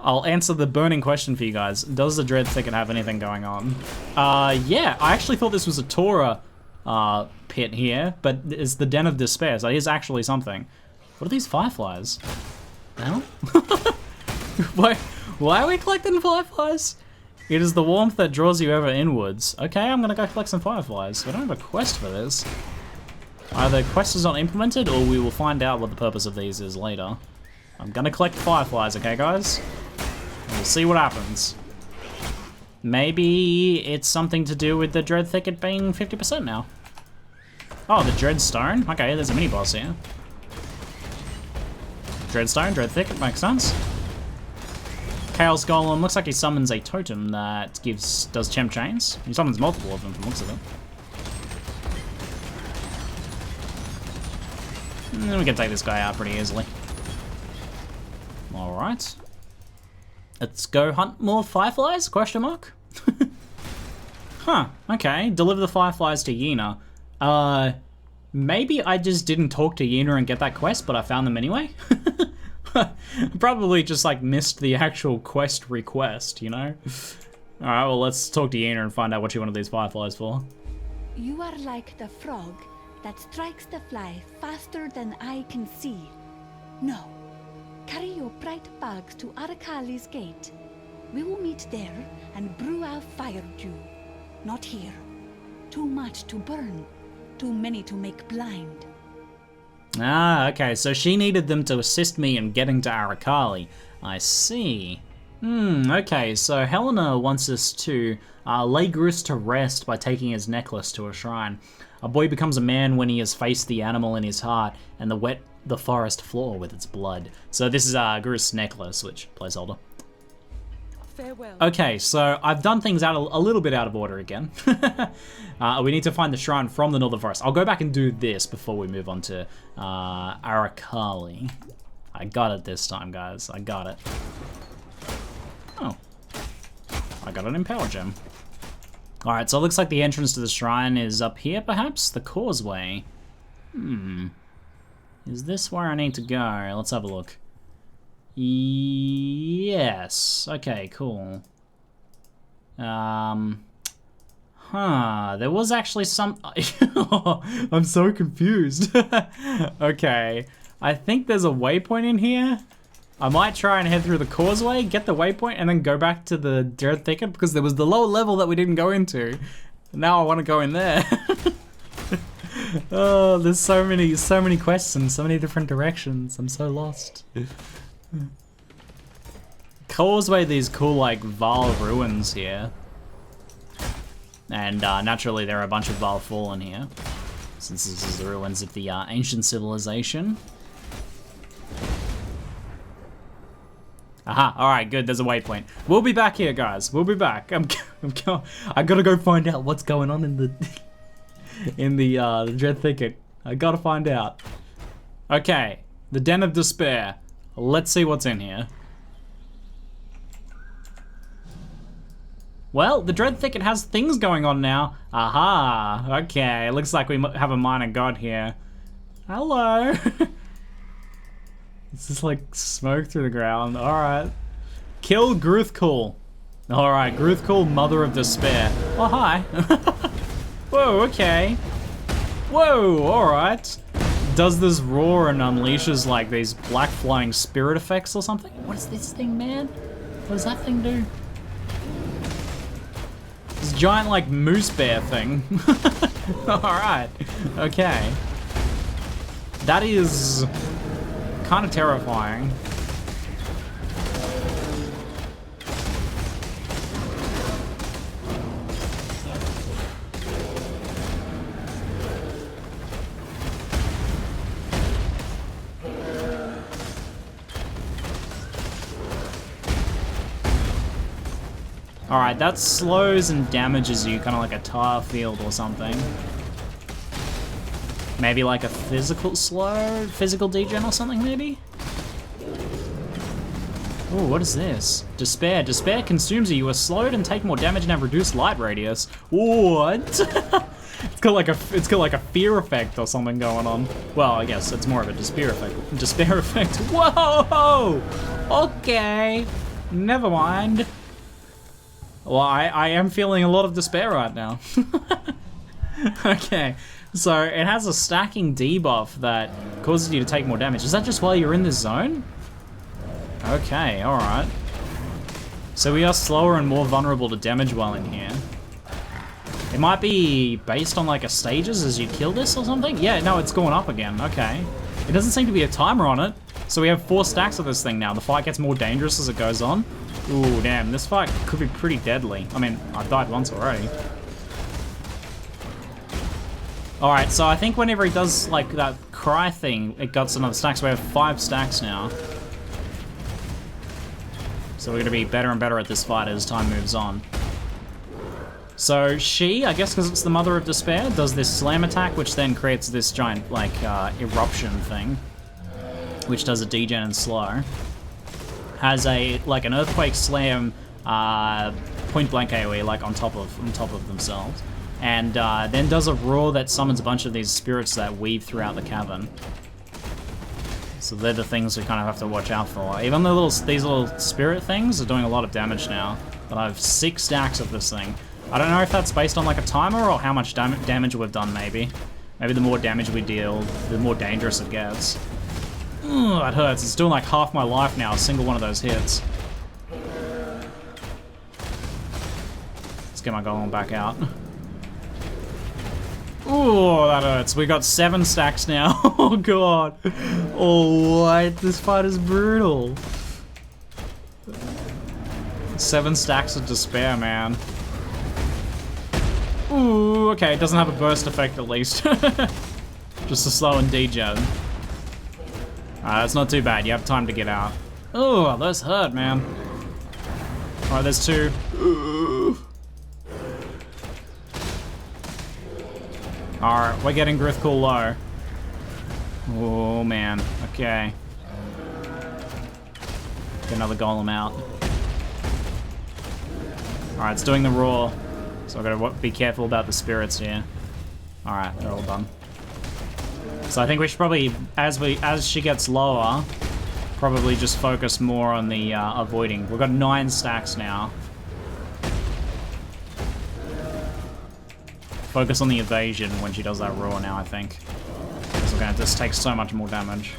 I'll answer the burning question for you guys. Does the Dread Thicket have anything going on? Yeah, I actually thought this was a Torah pit here, but it's the Den of Despair, so it is actually something. What are these fireflies? The hell? Why are we collecting fireflies? It is the warmth that draws you ever inwards. Okay, I'm gonna go collect some fireflies. We don't have a quest for this. Either the quest is not implemented, or we will find out what the purpose of these is later. I'm gonna collect fireflies, okay guys? We'll see what happens. Maybe it's something to do with the Dread Thicket being 50% now. Oh, the Dreadstone. Okay, there's a mini-boss here. Dreadstone, Dread Thicket, makes sense. Chaos Golem, looks like he summons a totem that does Chem Chains. He summons multiple of them from the looks of it. And we can take this guy out pretty easily. Alright. Let's go hunt more fireflies? Question mark? Huh, okay. Deliver the fireflies to Yena. Maybe I just didn't talk to Yena and get that quest, but I found them anyway? Probably just like missed the actual quest request, you know? Alright, well let's talk to Yena and find out what she wanted these fireflies for. You are like the frog that strikes the fly faster than I can see. No. Carry your bright bags to Arakaali's gate. We will meet there and brew our fire dew. Not here. Too much to burn. Too many to make blind. Ah, okay, so she needed them to assist me in getting to Arakaali. I see. Okay, so Helena wants us to lay Grus to rest by taking his necklace to a shrine. A boy becomes a man when he has faced the animal in his heart and wet the forest floor with its blood. So this is Grus' necklace, which placeholder. Farewell. Okay, so I've done things a little bit out of order again. We need to find the shrine from the Northern Forest. I'll go back and do this before we move on to Arakaali. I got it this time, guys. I got it. Oh. I got an Empower Gem. Alright, so it looks like the entrance to the shrine is up here, perhaps? The causeway. Is this where I need to go? Let's have a look. Yes. Okay, cool. There was actually some... I'm so confused. Okay. I think there's a waypoint in here. I might try and head through the causeway, get the waypoint, and then go back to the Dread Thicket, because there was the lower level that we didn't go into. Now I want to go in there. Oh, there's so many questions, so many different directions. I'm so lost. Causeway, these cool, like, Vaal ruins here. And naturally there are a bunch of Vaal Fallen here, since this is the ruins of the ancient civilization. Aha, alright, good, there's a waypoint. We'll be back here, guys. We'll be back. I gotta go find out what's going on in the the Dread Thicket. I gotta find out. Okay, the Den of Despair. Let's see what's in here. Well, the Dread Thicket has things going on now. Aha, okay, looks like we have a minor god here. Hello. It's just like smoke through the ground. Alright. Kill Gruthkul. Alright, Gruthkul, Mother of Despair. Oh, hi. Whoa, okay. Whoa, alright. Does this roar and unleashes like these black flying spirit effects or something? What is this thing, man? What does that thing do? This giant like moose bear thing. Alright, okay. That is kind of terrifying. Alright, that slows and damages you, kind of like a tire field or something. Maybe like a physical slow? Physical degen or something, maybe? Oh, what is this? Despair. Despair consumes you. You are slowed and take more damage and have reduced light radius. What? It's got like a fear effect or something going on. Well, I guess it's more of a despair effect. Despair effect. Whoa! Okay. Never mind. Well, I am feeling a lot of despair right now. Okay. So it has a stacking debuff that causes you to take more damage. Is that just while you're in this zone? Okay, alright. So we are slower and more vulnerable to damage while in here. It might be based on like a stages as you kill this or something? Yeah, no, it's going up again, okay. It doesn't seem to be a timer on it. So we have 4 stacks of this thing now. The fight gets more dangerous as it goes on. Ooh, damn, this fight could be pretty deadly. I mean, I've died once already. Alright, so I think whenever he does like that cry thing, it gets another stack. So we have 5 stacks now. So we're gonna be better and better at this fight as time moves on. So she, I guess because it's the Mother of Despair, does this slam attack, which then creates this giant, like, eruption thing, which does a degen and slow. Has a, like, an Earthquake Slam, point blank AoE, like, on top of themselves. And then does a roar that summons a bunch of these spirits that weave throughout the cavern. So they're the things we kind of have to watch out for. Even these little spirit things are doing a lot of damage now. But I have 6 stacks of this thing. I don't know if that's based on like a timer or how much damage we've done, maybe. Maybe the more damage we deal, the more dangerous it gets. Ugh, that hurts. It's doing like half my life now, a single one of those hits. Let's get my golem back out. Oh, that hurts. We got 7 stacks now. Oh god. Oh, what? This fight is brutal. 7 stacks of despair, man. Ooh, okay, it doesn't have a burst effect at least. Just a slow and degen. That's not too bad, you have time to get out. Oh, those hurt, man. Alright, there's 2. Alright, we're getting Grithcool low. Oh man, okay. Get another golem out. Alright, it's doing the roar. So I've got to be careful about the spirits here. Alright, they're all done. So I think we should probably, as she gets lower, probably just focus more on the avoiding. We've got 9 stacks now. Focus on the evasion when she does that roar now, I think. Because we're going to just take so much more damage.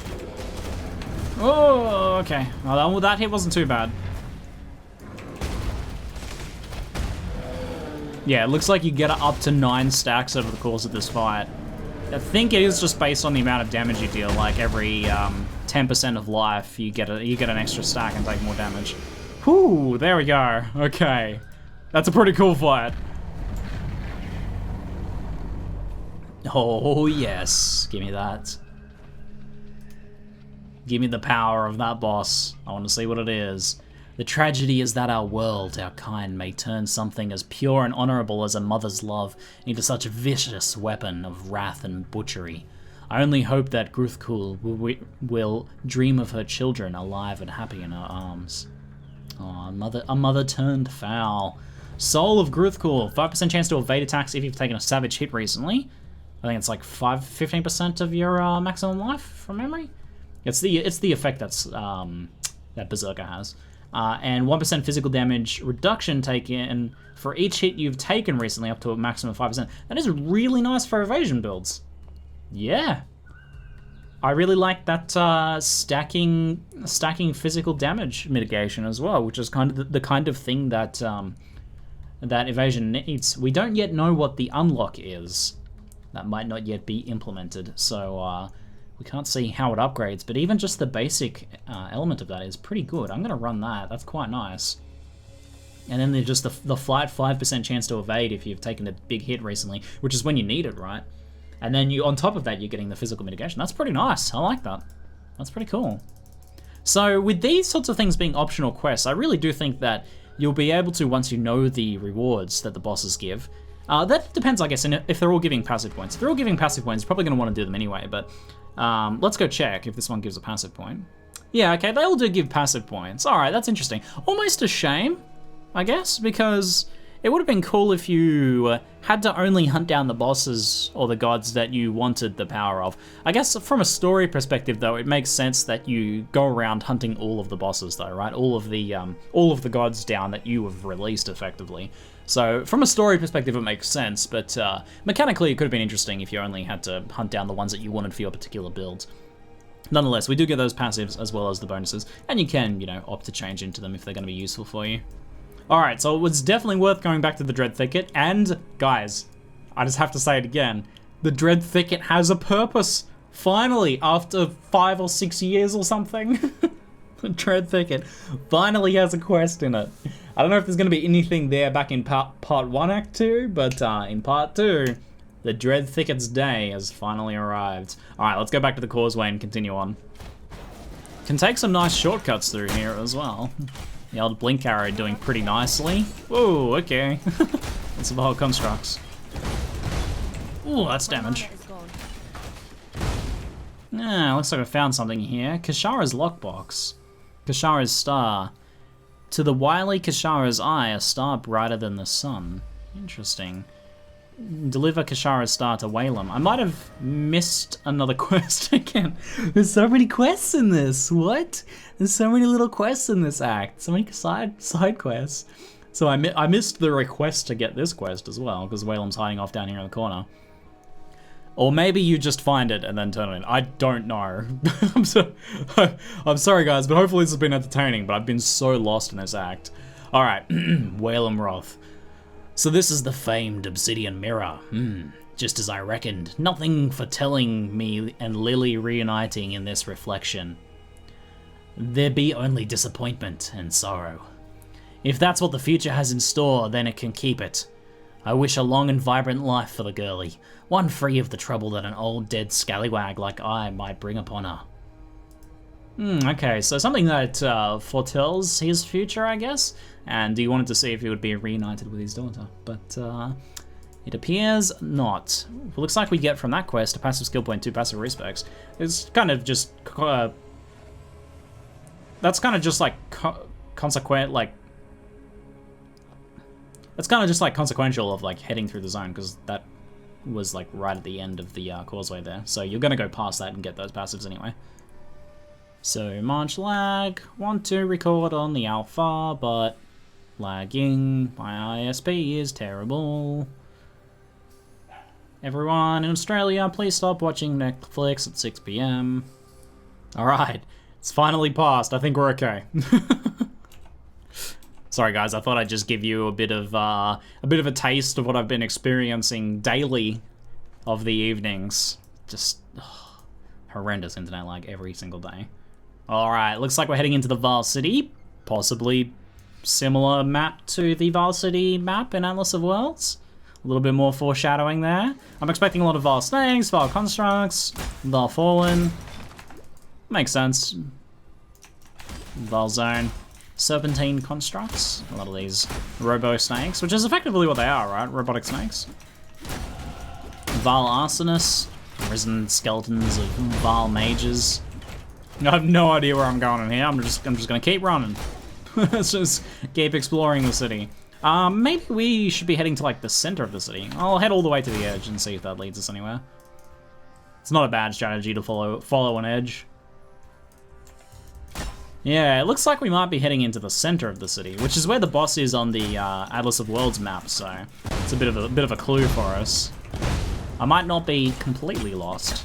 Oh, okay. Well, that hit wasn't too bad. Yeah, it looks like you get up to 9 stacks over the course of this fight. I think it is just based on the amount of damage you deal. Like every 10% of life, you get an extra stack and take more damage. Whew, there we go. Okay, that's a pretty cool fight. Oh yes, give me that. Give me the power of that boss. I want to see what it is. The tragedy is that our world, our kind, may turn something as pure and honorable as a mother's love into such a vicious weapon of wrath and butchery. I only hope that Grithcool will dream of her children alive and happy in her arms. Oh, a mother turned foul. Soul of Grithcool, 5% chance to evade attacks if you've taken a savage hit recently. I think it's like 15% of your maximum life from memory. It's the effect that's that Berserker has. And 1% physical damage reduction taken for each hit you've taken recently, up to a maximum of 5%. That is really nice for evasion builds. Yeah. I really like that stacking physical damage mitigation as well, which is kind of the kind of thing that that evasion needs. We don't yet know what the unlock is. That might not yet be implemented, so we can't see how it upgrades, but even just the basic element of that is pretty good. I'm going to run that. That's quite nice. And then there's just the flight 5% chance to evade if you've taken a big hit recently, which is when you need it, right? And then on top of that, you're getting the physical mitigation. That's pretty nice. I like that. That's pretty cool. So with these sorts of things being optional quests, I really do think that you'll be able to, once you know the rewards that the bosses give, that depends, I guess, if they're all giving passive points. If they're all giving passive points, you're probably going to want to do them anyway, but let's go check if this one gives a passive point. Yeah, okay, they all do give passive points. Alright, that's interesting. Almost a shame, I guess, because it would have been cool if you had to only hunt down the bosses or the gods that you wanted the power of. I guess from a story perspective, though, it makes sense that you go around hunting all of the bosses, though, right? All of the gods down that you have released, effectively. So from a story perspective, it makes sense, but mechanically, it could have been interesting if you only had to hunt down the ones that you wanted for your particular build. Nonetheless, we do get those passives as well as the bonuses, and you can, you know, opt to change into them if they're going to be useful for you. Alright, so it was definitely worth going back to the Dread Thicket, and, guys, I just have to say it again, the Dread Thicket has a purpose, finally, after 5 or 6 years or something. The Dread Thicket finally has a quest in it. I don't know if there's going to be anything there back in part 1, Act 2, but in part 2, the Dread Thicket's day has finally arrived. Alright, let's go back to the causeway and continue on. Can take some nice shortcuts through here as well. The old blink arrow doing pretty nicely. Whoa, okay. That's the whole constructs. Ooh, that's damage. Yeah, looks like I found something here. Kashara's lockbox. Kashara's star. To the wily Kashara's eye, a star brighter than the sun. Interesting. Deliver Kashara's star to Whalem. I might have missed another quest again. There's so many quests in this. What? There's so many little quests in this act. So many side quests. So I missed the request to get this quest as well, because Whalem's hiding off down here in the corner. Or maybe you just find it and then turn it in. I don't know. I'm sorry, guys, but hopefully this has been entertaining, but I've been so lost in this act. Alright, Whalem Roth. So this is the famed Obsidian mirror. Just as I reckoned. Nothing foretelling me and Lily reuniting in this reflection. There be only disappointment and sorrow. If that's what the future has in store, then it can keep it. I wish a long and vibrant life for the girlie, one free of the trouble that an old dead scallywag like I might bring upon her. Okay, so something that foretells his future, I guess, and he wanted to see if he would be reunited with his daughter, but it appears not. It looks like we get from that quest a passive skill point, 2 passive respects. It's kind of just that's kind of just like consequent, like that's kind of just like consequential of like heading through the zone, because that was like right at the end of the causeway there. So you're gonna go past that and get those passives anyway. So March lag, want to record on the alpha, but lagging. My ISP is terrible. Everyone in Australia, please stop watching Netflix at 6 PM. Alright, it's finally passed. I think we're okay. Sorry guys, I thought I'd just give you a bit of a taste of what I've been experiencing daily of the evenings. Just horrendous internet lag every single day. Alright, looks like we're heading into the Vaal City. Possibly similar map to the Vaal City map in Atlas of Worlds. A little bit more foreshadowing there. I'm expecting a lot of Vaal Snakes, Vaal Constructs, Vaal Fallen. Makes sense. Vaal Zone. Serpentine Constructs. A lot of these Robo Snakes, which is effectively what they are, right? Robotic snakes. Vaal Arsonists. Risen skeletons of Vaal Mages. I have no idea where I'm going in here. I'm just gonna keep running. Let's just keep exploring the city. Maybe we should be heading to like the center of the city. I'll head all the way to the edge and see if that leads us anywhere. It's not a bad strategy to follow an edge. Yeah, it looks like we might be heading into the center of the city, which is where the boss is on the Atlas of Worlds map. So it's a bit of a clue for us. I might not be completely lost.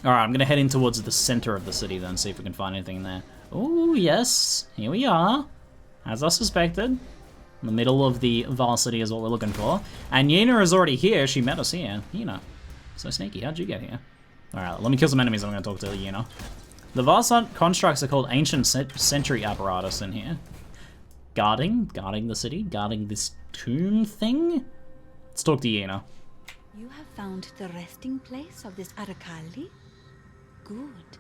Alright, I'm gonna head in towards the center of the city then, see if we can find anything there. Oh, yes, here we are. As I suspected. In the middle of the Vaal City is what we're looking for. And Yena is already here, she met us here. Yena, so sneaky, how'd you get here? Alright, let me kill some enemies, I'm gonna talk to Yena. The Vaal constructs are called Ancient Sentry Apparatus in here. Guarding the city, guarding this tomb thing? Let's talk to Yena. You have found the resting place of this Arakaali? Good.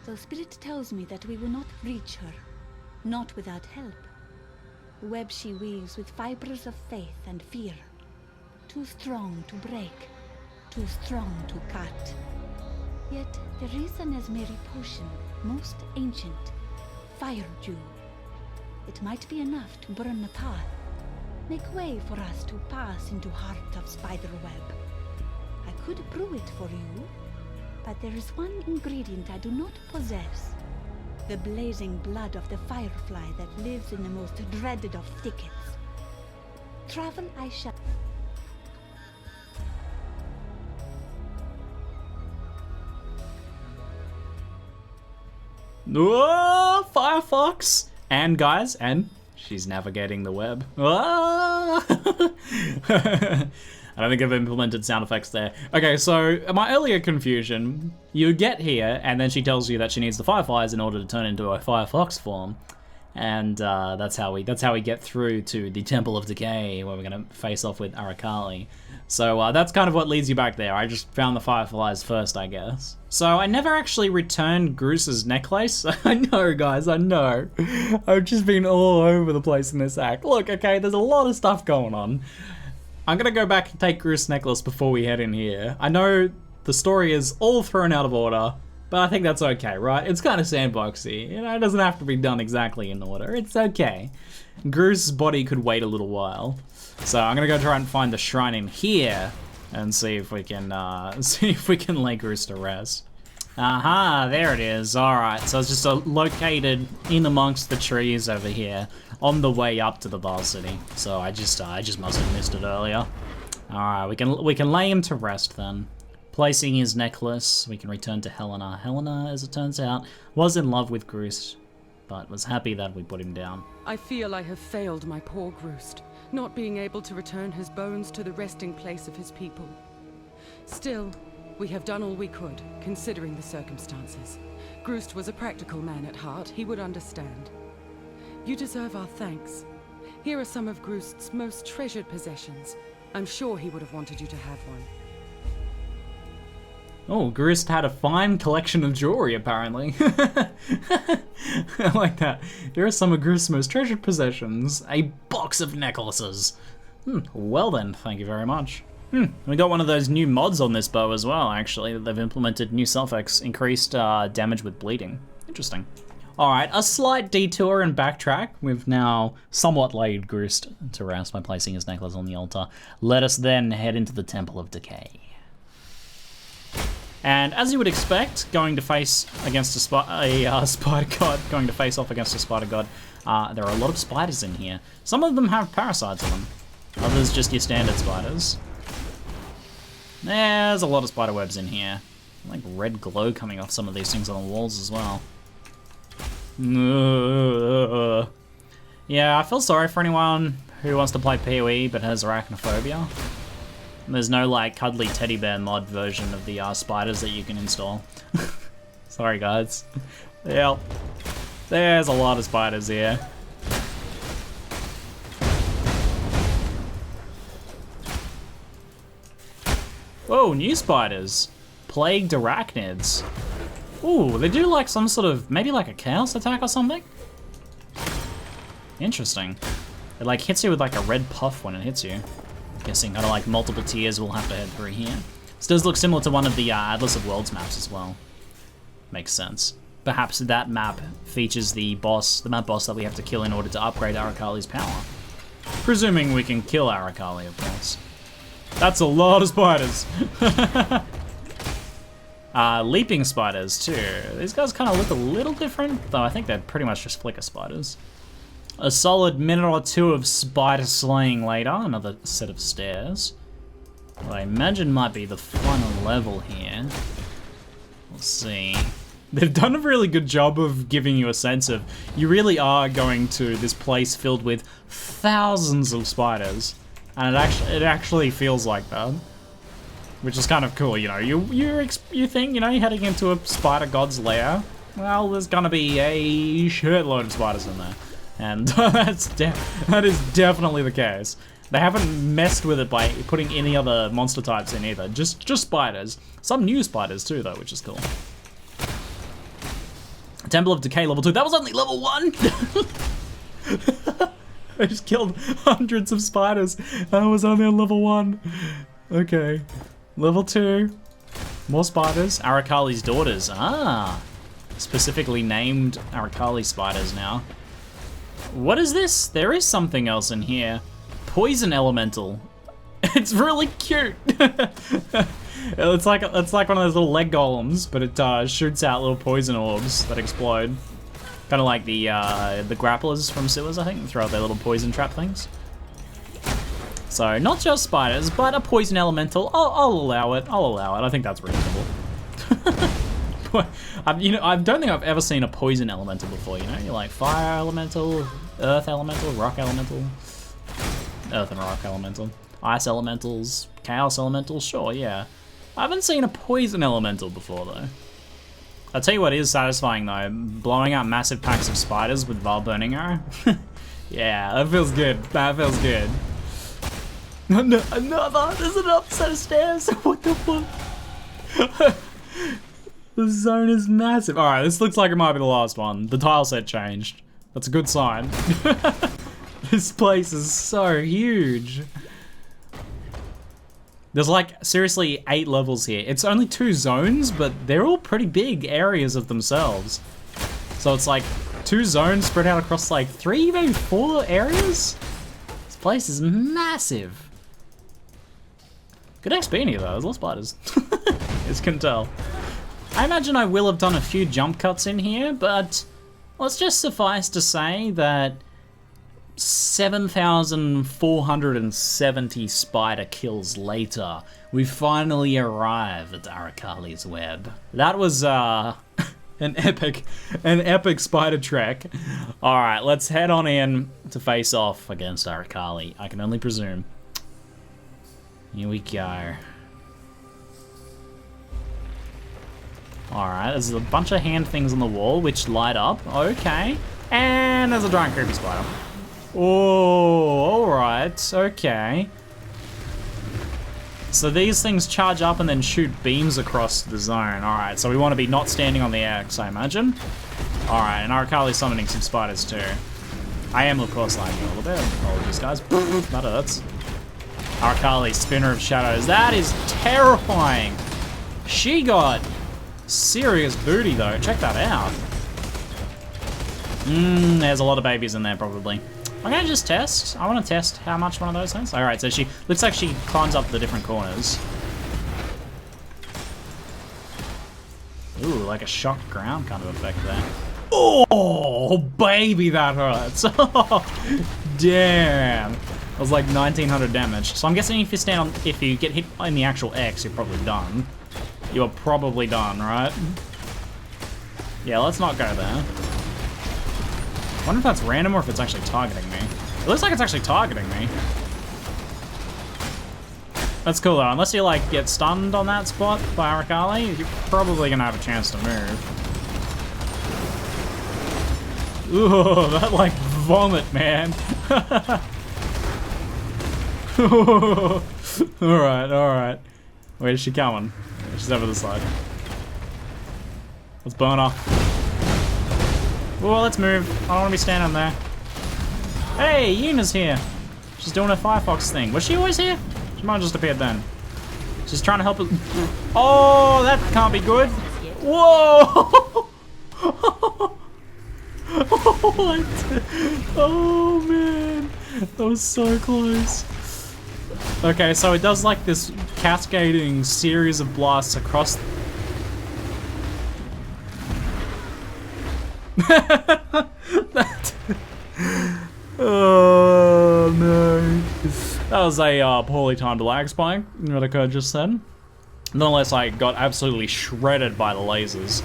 The spirit tells me that we will not reach her, not without help. The web she weaves with fibers of faith and fear. Too strong to break, too strong to cut. Yet there is an Esmeri potion, most ancient, Fire Dew. It might be enough to burn the path, make way for us to pass into Heart of Spiderweb. I could brew it for you, but there is one ingredient I do not possess. The blazing blood of the firefly that lives in the most dreaded of thickets. Travel I shall. Oh, Firefox! And guys, and she's navigating the web. Ah! I don't think I've implemented sound effects there. Okay, so my earlier confusion, you get here and then she tells you that she needs the fireflies in order to turn into a Firefox form. And that's how we get through to the Temple of Decay, where we're gonna face off with Arakaali. So that's kind of what leads you back there. I just found the fireflies first, I guess. So I never actually returned Groos's necklace. I know, guys, I know. I've just been all over the place in this act. Look, okay, there's a lot of stuff going on. I'm gonna go back and take Groos's necklace before we head in here. I know the story is all thrown out of order, but I think that's okay, right? It's kind of sandboxy, you know, it doesn't have to be done exactly in order. It's okay. Groos's body could wait a little while. So I'm gonna go try and find the shrine in here and see if we can lay Groos to rest. Aha, there it is. Alright, so it's just located in amongst the trees over here on the way up to the varsity. So I just must have missed it earlier. Alright, we can lay him to rest then. Placing his necklace, we can return to Helena. Helena, as it turns out, was in love with Groos, but was happy that we put him down. I feel I have failed my poor Groost, not being able to return his bones to the resting place of his people. Still, we have done all we could, considering the circumstances. Groost was a practical man at heart, he would understand. You deserve our thanks. Here are some of Groost's most treasured possessions. I'm sure he would have wanted you to have one. Oh, Groost had a fine collection of jewelry, apparently. I like that. Here are some of Groost's most treasured possessions. A box of necklaces. Well then, thank you very much. We got one of those new mods on this bow as well, actually, that they've implemented. New suffix, increased damage with bleeding. Interesting. Alright, a slight detour and backtrack. We've now somewhat laid Groost to rest by placing his necklace on the altar. Let us then head into the Temple of Decay. And as you would expect, going to face against a spider god, going to face off against a spider god, there are a lot of spiders in here. Some of them have parasites on them, others just your standard spiders. There's a lot of spider webs in here. Like red glow coming off some of these things on the walls as well. Yeah, I feel sorry for anyone who wants to play PoE but has arachnophobia. There's no like cuddly teddy bear mod version of the spiders that you can install. Sorry guys. Yep. There's a lot of spiders here. Whoa, new spiders. Plagued arachnids. Ooh, they do like some sort of, maybe like a chaos attack or something? Interesting. It like hits you with like a red puff when it hits you. Guessing kind of like multiple tiers we'll have to head through here. This does look similar to one of the Atlas of Worlds maps as well. Makes sense. Perhaps that map features the map boss that we have to kill in order to upgrade Arakaali's power. Presuming we can kill Arakaali, of course. That's a lot of spiders. Leaping spiders too. These guys kind of look a little different, though I think they're pretty much just flicker spiders. A solid minute or two of spider slaying later, another set of stairs. What I imagine might be the final level here. We'll see. They've done a really good job of giving you a sense of, you really are going to this place filled with thousands of spiders. And it actually feels like that. Which is kind of cool, you know. You think, you know, you're heading into a spider god's lair. Well, there's gonna be a shitload of spiders in there. And that is definitely the case. They haven't messed with it by putting any other monster types in either. Just spiders. Some new spiders too, though, which is cool. Temple of Decay level 2. That was only level 1! I just killed hundreds of spiders. I was only on level 1. Okay. Level 2. More spiders. Arakaali's daughters. Ah. Specifically named Arakaali spiders now. What is this? There is something else in here. Poison elemental. It's really cute. It's like one of those little leg golems, but it shoots out little poison orbs that explode. Kind of like the grapplers from sewers, I think. They throw out their little poison trap things. So not just spiders, but a poison elemental. I'll allow it. I'll allow it. I think that's reasonable. I don't think I've ever seen a poison elemental before. You know, you're like fire elemental, earth elemental, rock elemental, earth and rock elemental, ice elementals, chaos elementals. Sure, yeah. I haven't seen a poison elemental before though. I'll tell you what is satisfying though, blowing up massive packs of spiders with Val Burning Arrow. Yeah, that feels good. That feels good. Another! There's another set of stairs! What the fuck? The zone is massive. Alright, this looks like it might be the last one. The tile set changed. That's a good sign. This place is so huge. There's like, seriously, 8 levels here. It's only 2 zones, but they're all pretty big areas of themselves. So it's like 2 zones spread out across like 3, maybe 4 areas? This place is massive. Good XP in here though, there's a lot of spiders. As you can tell. I imagine I will have done a few jump cuts in here, but let's just suffice to say that 7,470 spider kills later, we finally arrive at Arakaali's web. That was an epic spider trek. All right, let's head on in to face off against Arakaali. I can only presume. Here we go. All right, there's a bunch of hand things on the wall which light up. Okay, and there's a giant creepy spider. Oh, all right, okay. So these things charge up and then shoot beams across the zone. All right, so we want to be not standing on the X, I imagine. All right, and Arakaali's summoning some spiders too. I am, of course, lagging a little bit. Apologies, guys. That hurts. Arakaali, Spinner of Shadows. That is terrifying. She got serious booty, though. Check that out. There's a lot of babies in there, probably. I'm gonna just test. I want to test how much one of those things. All right, so she looks like she climbs up the different corners. Ooh, like a shock ground kind of effect there. Oh, baby, that hurts. Damn. That was like 1900 damage. So I'm guessing if you get hit in the actual X, you're probably done. You are probably done, right? Yeah, let's not go there. I wonder if that's random or if it's actually targeting me. It looks like it's actually targeting me. That's cool though. Unless you like get stunned on that spot by Arakaali, you're probably gonna have a chance to move. Ooh, that like vomit, man. Alright, alright. Where is she coming? She's over the side. Let's burn her. Whoa, let's move. I don't want to be standing there. Hey, Yuna's here. She's doing her Firefox thing. Was she always here? She might have just appeared then. She's trying to help us. Oh, that can't be good. Whoa! What? Oh, man. That was so close. Okay, so it does like this cascading series of blasts across. Oh no. That was a poorly timed lag spike that occurred just then. Nonetheless, I got absolutely shredded by the lasers.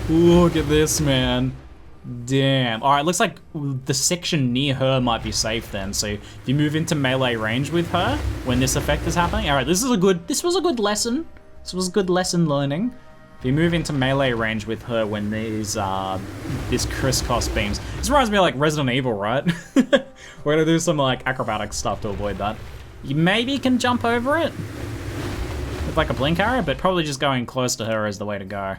Look at this, man. Damn. Alright, looks like the section near her might be safe then. So if you move into melee range with her when this effect is happening. Alright, this was a good lesson. This was a good lesson learning. If you move into melee range with her when there's this crisscross beams. This reminds me of like Resident Evil, right? We're gonna do some like acrobatic stuff to avoid that. You maybe can jump over it with like a blink arrow, but probably just going close to her is the way to go.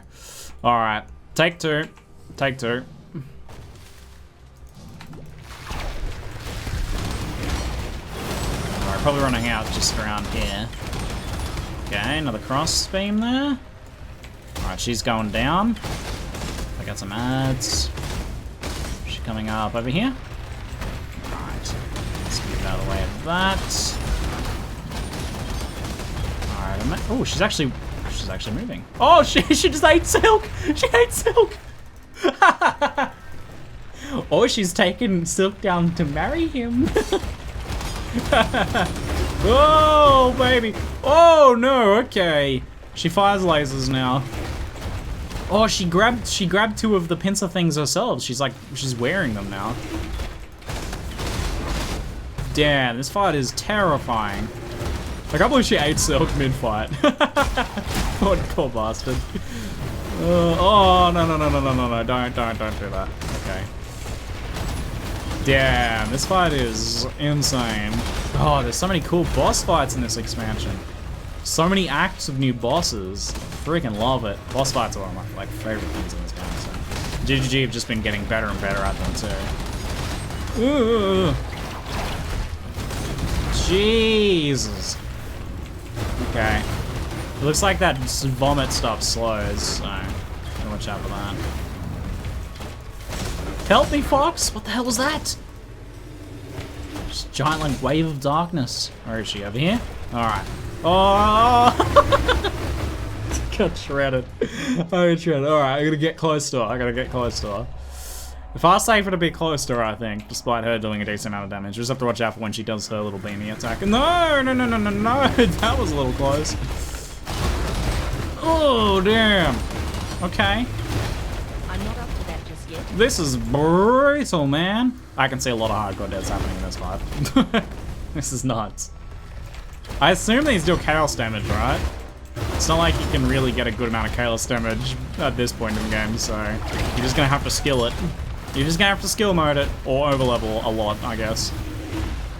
Alright, take two. Take two. Alright, probably running out just around here. Okay, another cross beam there. Alright, she's going down. I got some ads. Is she coming up over here? Alright. Let's get out of the way of that. Alright, oh, she's actually moving. Oh, she just ate silk! She ate silk! Or she's taken silk down to marry him. Oh, baby. Oh, no, okay. She fires lasers now. Oh, she grabbed two of the pincer things herself. She's wearing them now. Damn, this fight is terrifying. I can't believe she ate silk mid-fight. What a cool bastard. Oh, no, don't do that. Okay. Damn, this fight is insane. Oh, there's so many cool boss fights in this expansion. So many acts of new bosses. Freaking love it. Boss fights are one of my favorite things in this game. So. ZiggyD have just been getting better and better at them too. Ooh. Jesus. Okay. It looks like that vomit stuff slows, so gotta watch out for that. Help me, Fox! What the hell was that? Just giant like wave of darkness. Where is she? Over here? Alright. Oh! Got shredded. I got shredded. Alright, I gotta get close to her. Far safer to be close to her, I think, despite her doing a decent amount of damage. We just have to watch out for when she does her little beanie attack. No! That was a little close. Oh, damn. Okay. I'm not up to that just yet. This is brutal, man. I can see a lot of hardcore deaths happening in this fight. This is nuts. I assume these deal chaos damage, right? It's not like you can really get a good amount of chaos damage at this point in the game, so you're just gonna have to skill it. You're just gonna have to skill mode it, or overlevel a lot, I guess.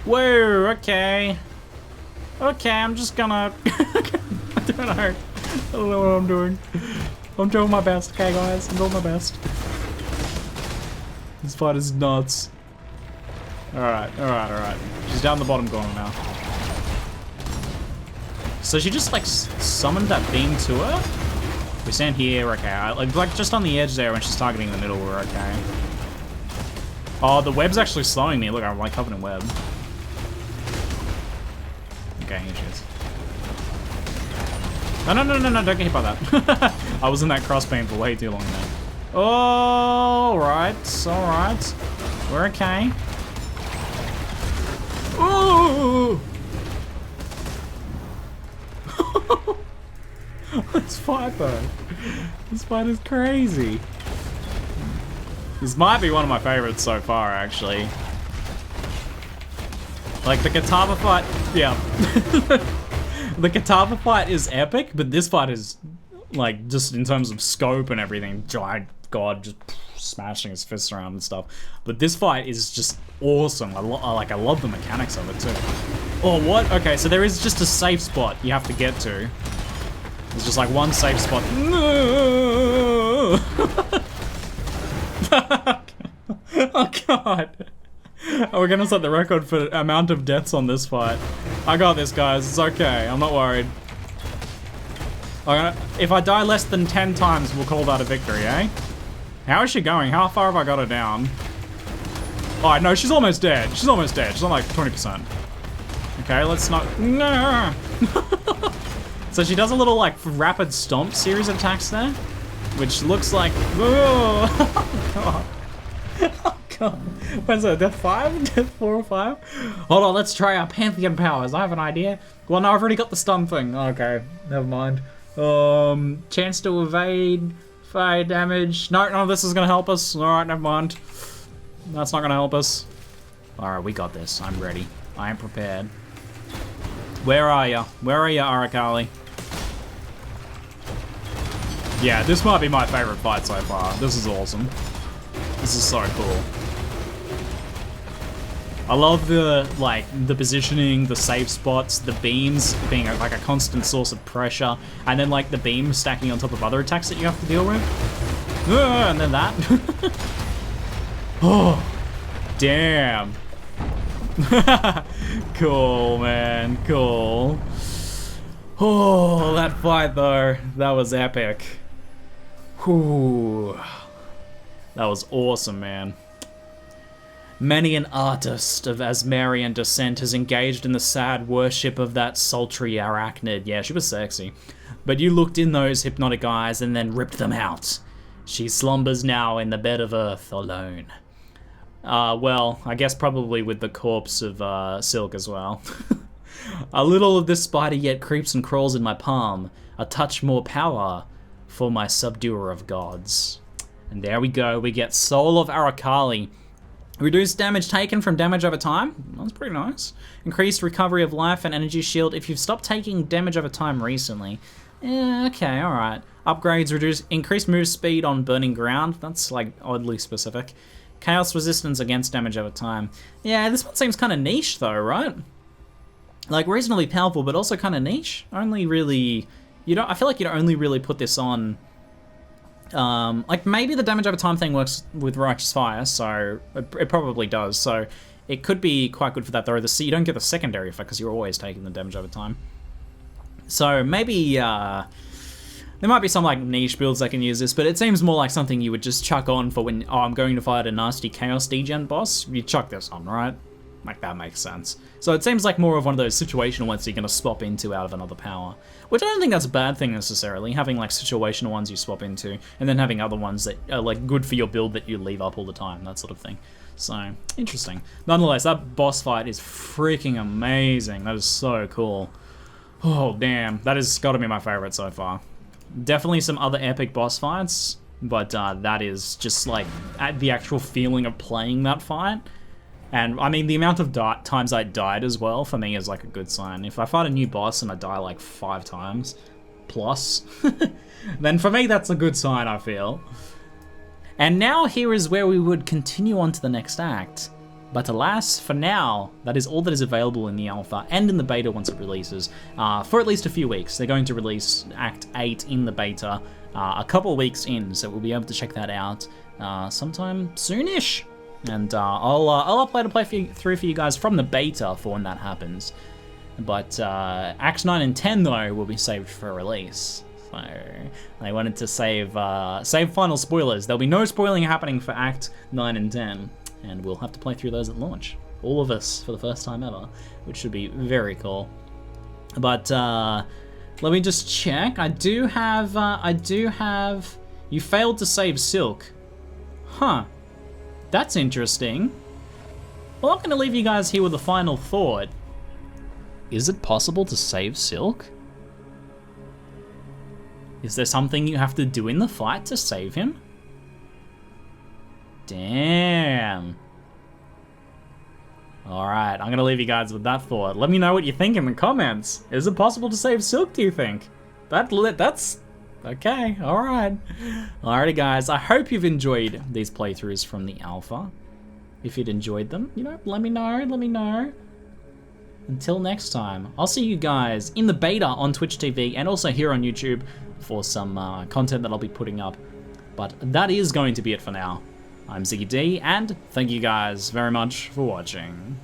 Whoa, okay. Okay, I'm just gonna... I don't know. I don't know what I'm doing. I'm doing my best, okay guys? I'm doing my best. This fight is nuts. Alright. She's down the bottom corner now. So she just like summoned that beam to her? We stand here, we're okay. Like just on the edge there when she's targeting the middle, we're okay. Oh, the web's actually slowing me. Look, I'm like covered in web. Okay, here she is. No, don't get hit by that. I was in that crossbeam for way too long now. Alright. We're okay. Ooh! This fight though. This fight is crazy. This might be one of my favorites so far, actually. Like the Kataba fight, yeah. The Kataba fight is epic, but this fight is like just in terms of scope and everything, giant god just smashing his fists around and stuff. But this fight is just awesome. I love the mechanics of it too. Oh, what? Okay, so there is just a safe spot you have to get to. There's just like one safe spot. No! Oh god. We're gonna set the record for amount of deaths on this fight. I got this, guys. It's okay. I'm not worried. If I die less than 10 times, we'll call that a victory, eh? How is she going? How far have I got her down? Oh, no, she's almost dead. She's almost dead. She's on like 20%. Okay, let's not... No! So she does a little, like, rapid stomp series of attacks there, which looks like... Oh, God. Oh, God. When's that? Death 5? Death 4 or 5? Hold on, let's try our Pantheon powers. I have an idea. Well, no, I've already got the stun thing. Okay, never mind. Chance to evade, fire damage. No, none of this is gonna help us. Alright, never mind. That's not gonna help us. Alright, we got this. I'm ready. I am prepared. Where are ya? Where are ya, Arakaali? Yeah, this might be my favorite fight so far. This is awesome. This is so cool. I love the, like, the positioning, the safe spots, the beams being like a constant source of pressure, and then like the beams stacking on top of other attacks that you have to deal with. And then that. Oh, damn. Cool, man, cool. Oh, that fight though, that was epic. Whew. That was awesome, man. Many an artist of Asmarian descent has engaged in the sad worship of that sultry arachnid. Yeah, she was sexy. But you looked in those hypnotic eyes and then ripped them out. She slumbers now in the bed of earth alone. Well, I guess probably with the corpse of Silk as well. A little of this spider yet creeps and crawls in my palm. A touch more power for my subduer of gods. And there we go, we get Soul of Arakaali. Reduced damage taken from damage over time. That's pretty nice. Increased recovery of life and energy shield if you've stopped taking damage over time recently. Yeah, okay, alright. Upgrades reduce increased move speed on burning ground. That's like oddly specific. Chaos resistance against damage over time. Yeah, this one seems kind of niche though, right? Like reasonably powerful, but also kind of niche. Only really, I feel like you'd only really put this on. Like maybe the damage over time thing works with Righteous Fire, so it probably does. So it could be quite good for that though. You don't get the secondary effect because you're always taking the damage over time. So maybe there might be some like niche builds that can use this, but it seems more like something you would just chuck on for when I'm going to fight a nasty Chaos Degen boss. You chuck this on, right? Like that makes sense. So it seems like more of one of those situational ones you're going to swap into out of another power. Which I don't think that's a bad thing necessarily, having like situational ones you swap into, and then having other ones that are like good for your build that you leave up all the time, that sort of thing. So, interesting. Nonetheless, that boss fight is freaking amazing. That is so cool. Oh damn, that has got to be my favorite so far. Definitely some other epic boss fights, but that is just like the actual feeling of playing that fight. And I mean, the amount of times I died as well, for me, is like a good sign. If I fight a new boss and I die like 5 times, plus, then for me, that's a good sign, I feel. And now here is where we would continue on to the next act. But alas, for now, that is all that is available in the alpha and in the beta once it releases, for at least a few weeks. They're going to release Act 8 in the beta a couple of weeks in, so we'll be able to check that out sometime soonish. And I'll upload a playthrough for you guys from the beta for when that happens. But Acts 9 and 10 though will be saved for release. So I wanted to save final spoilers. There'll be no spoiling happening for Act 9 and 10, and we'll have to play through those at launch. All of us for the first time ever, which should be very cool. But let me just check. I do have. You failed to save Silk. Huh. That's interesting. Well, I'm going to leave you guys here with a final thought. Is it possible to save Silk? Is there something you have to do in the fight to save him? Damn. Alright, I'm going to leave you guys with that thought. Let me know what you think in the comments. Is it possible to save Silk, do you think? That's... Okay, alright. Alrighty guys, I hope you've enjoyed these playthroughs from the alpha. If you'd enjoyed them, let me know. Until next time, I'll see you guys in the beta on Twitch TV and also here on YouTube for some content that I'll be putting up. But that is going to be it for now. I'm ZiggyD, and thank you guys very much for watching.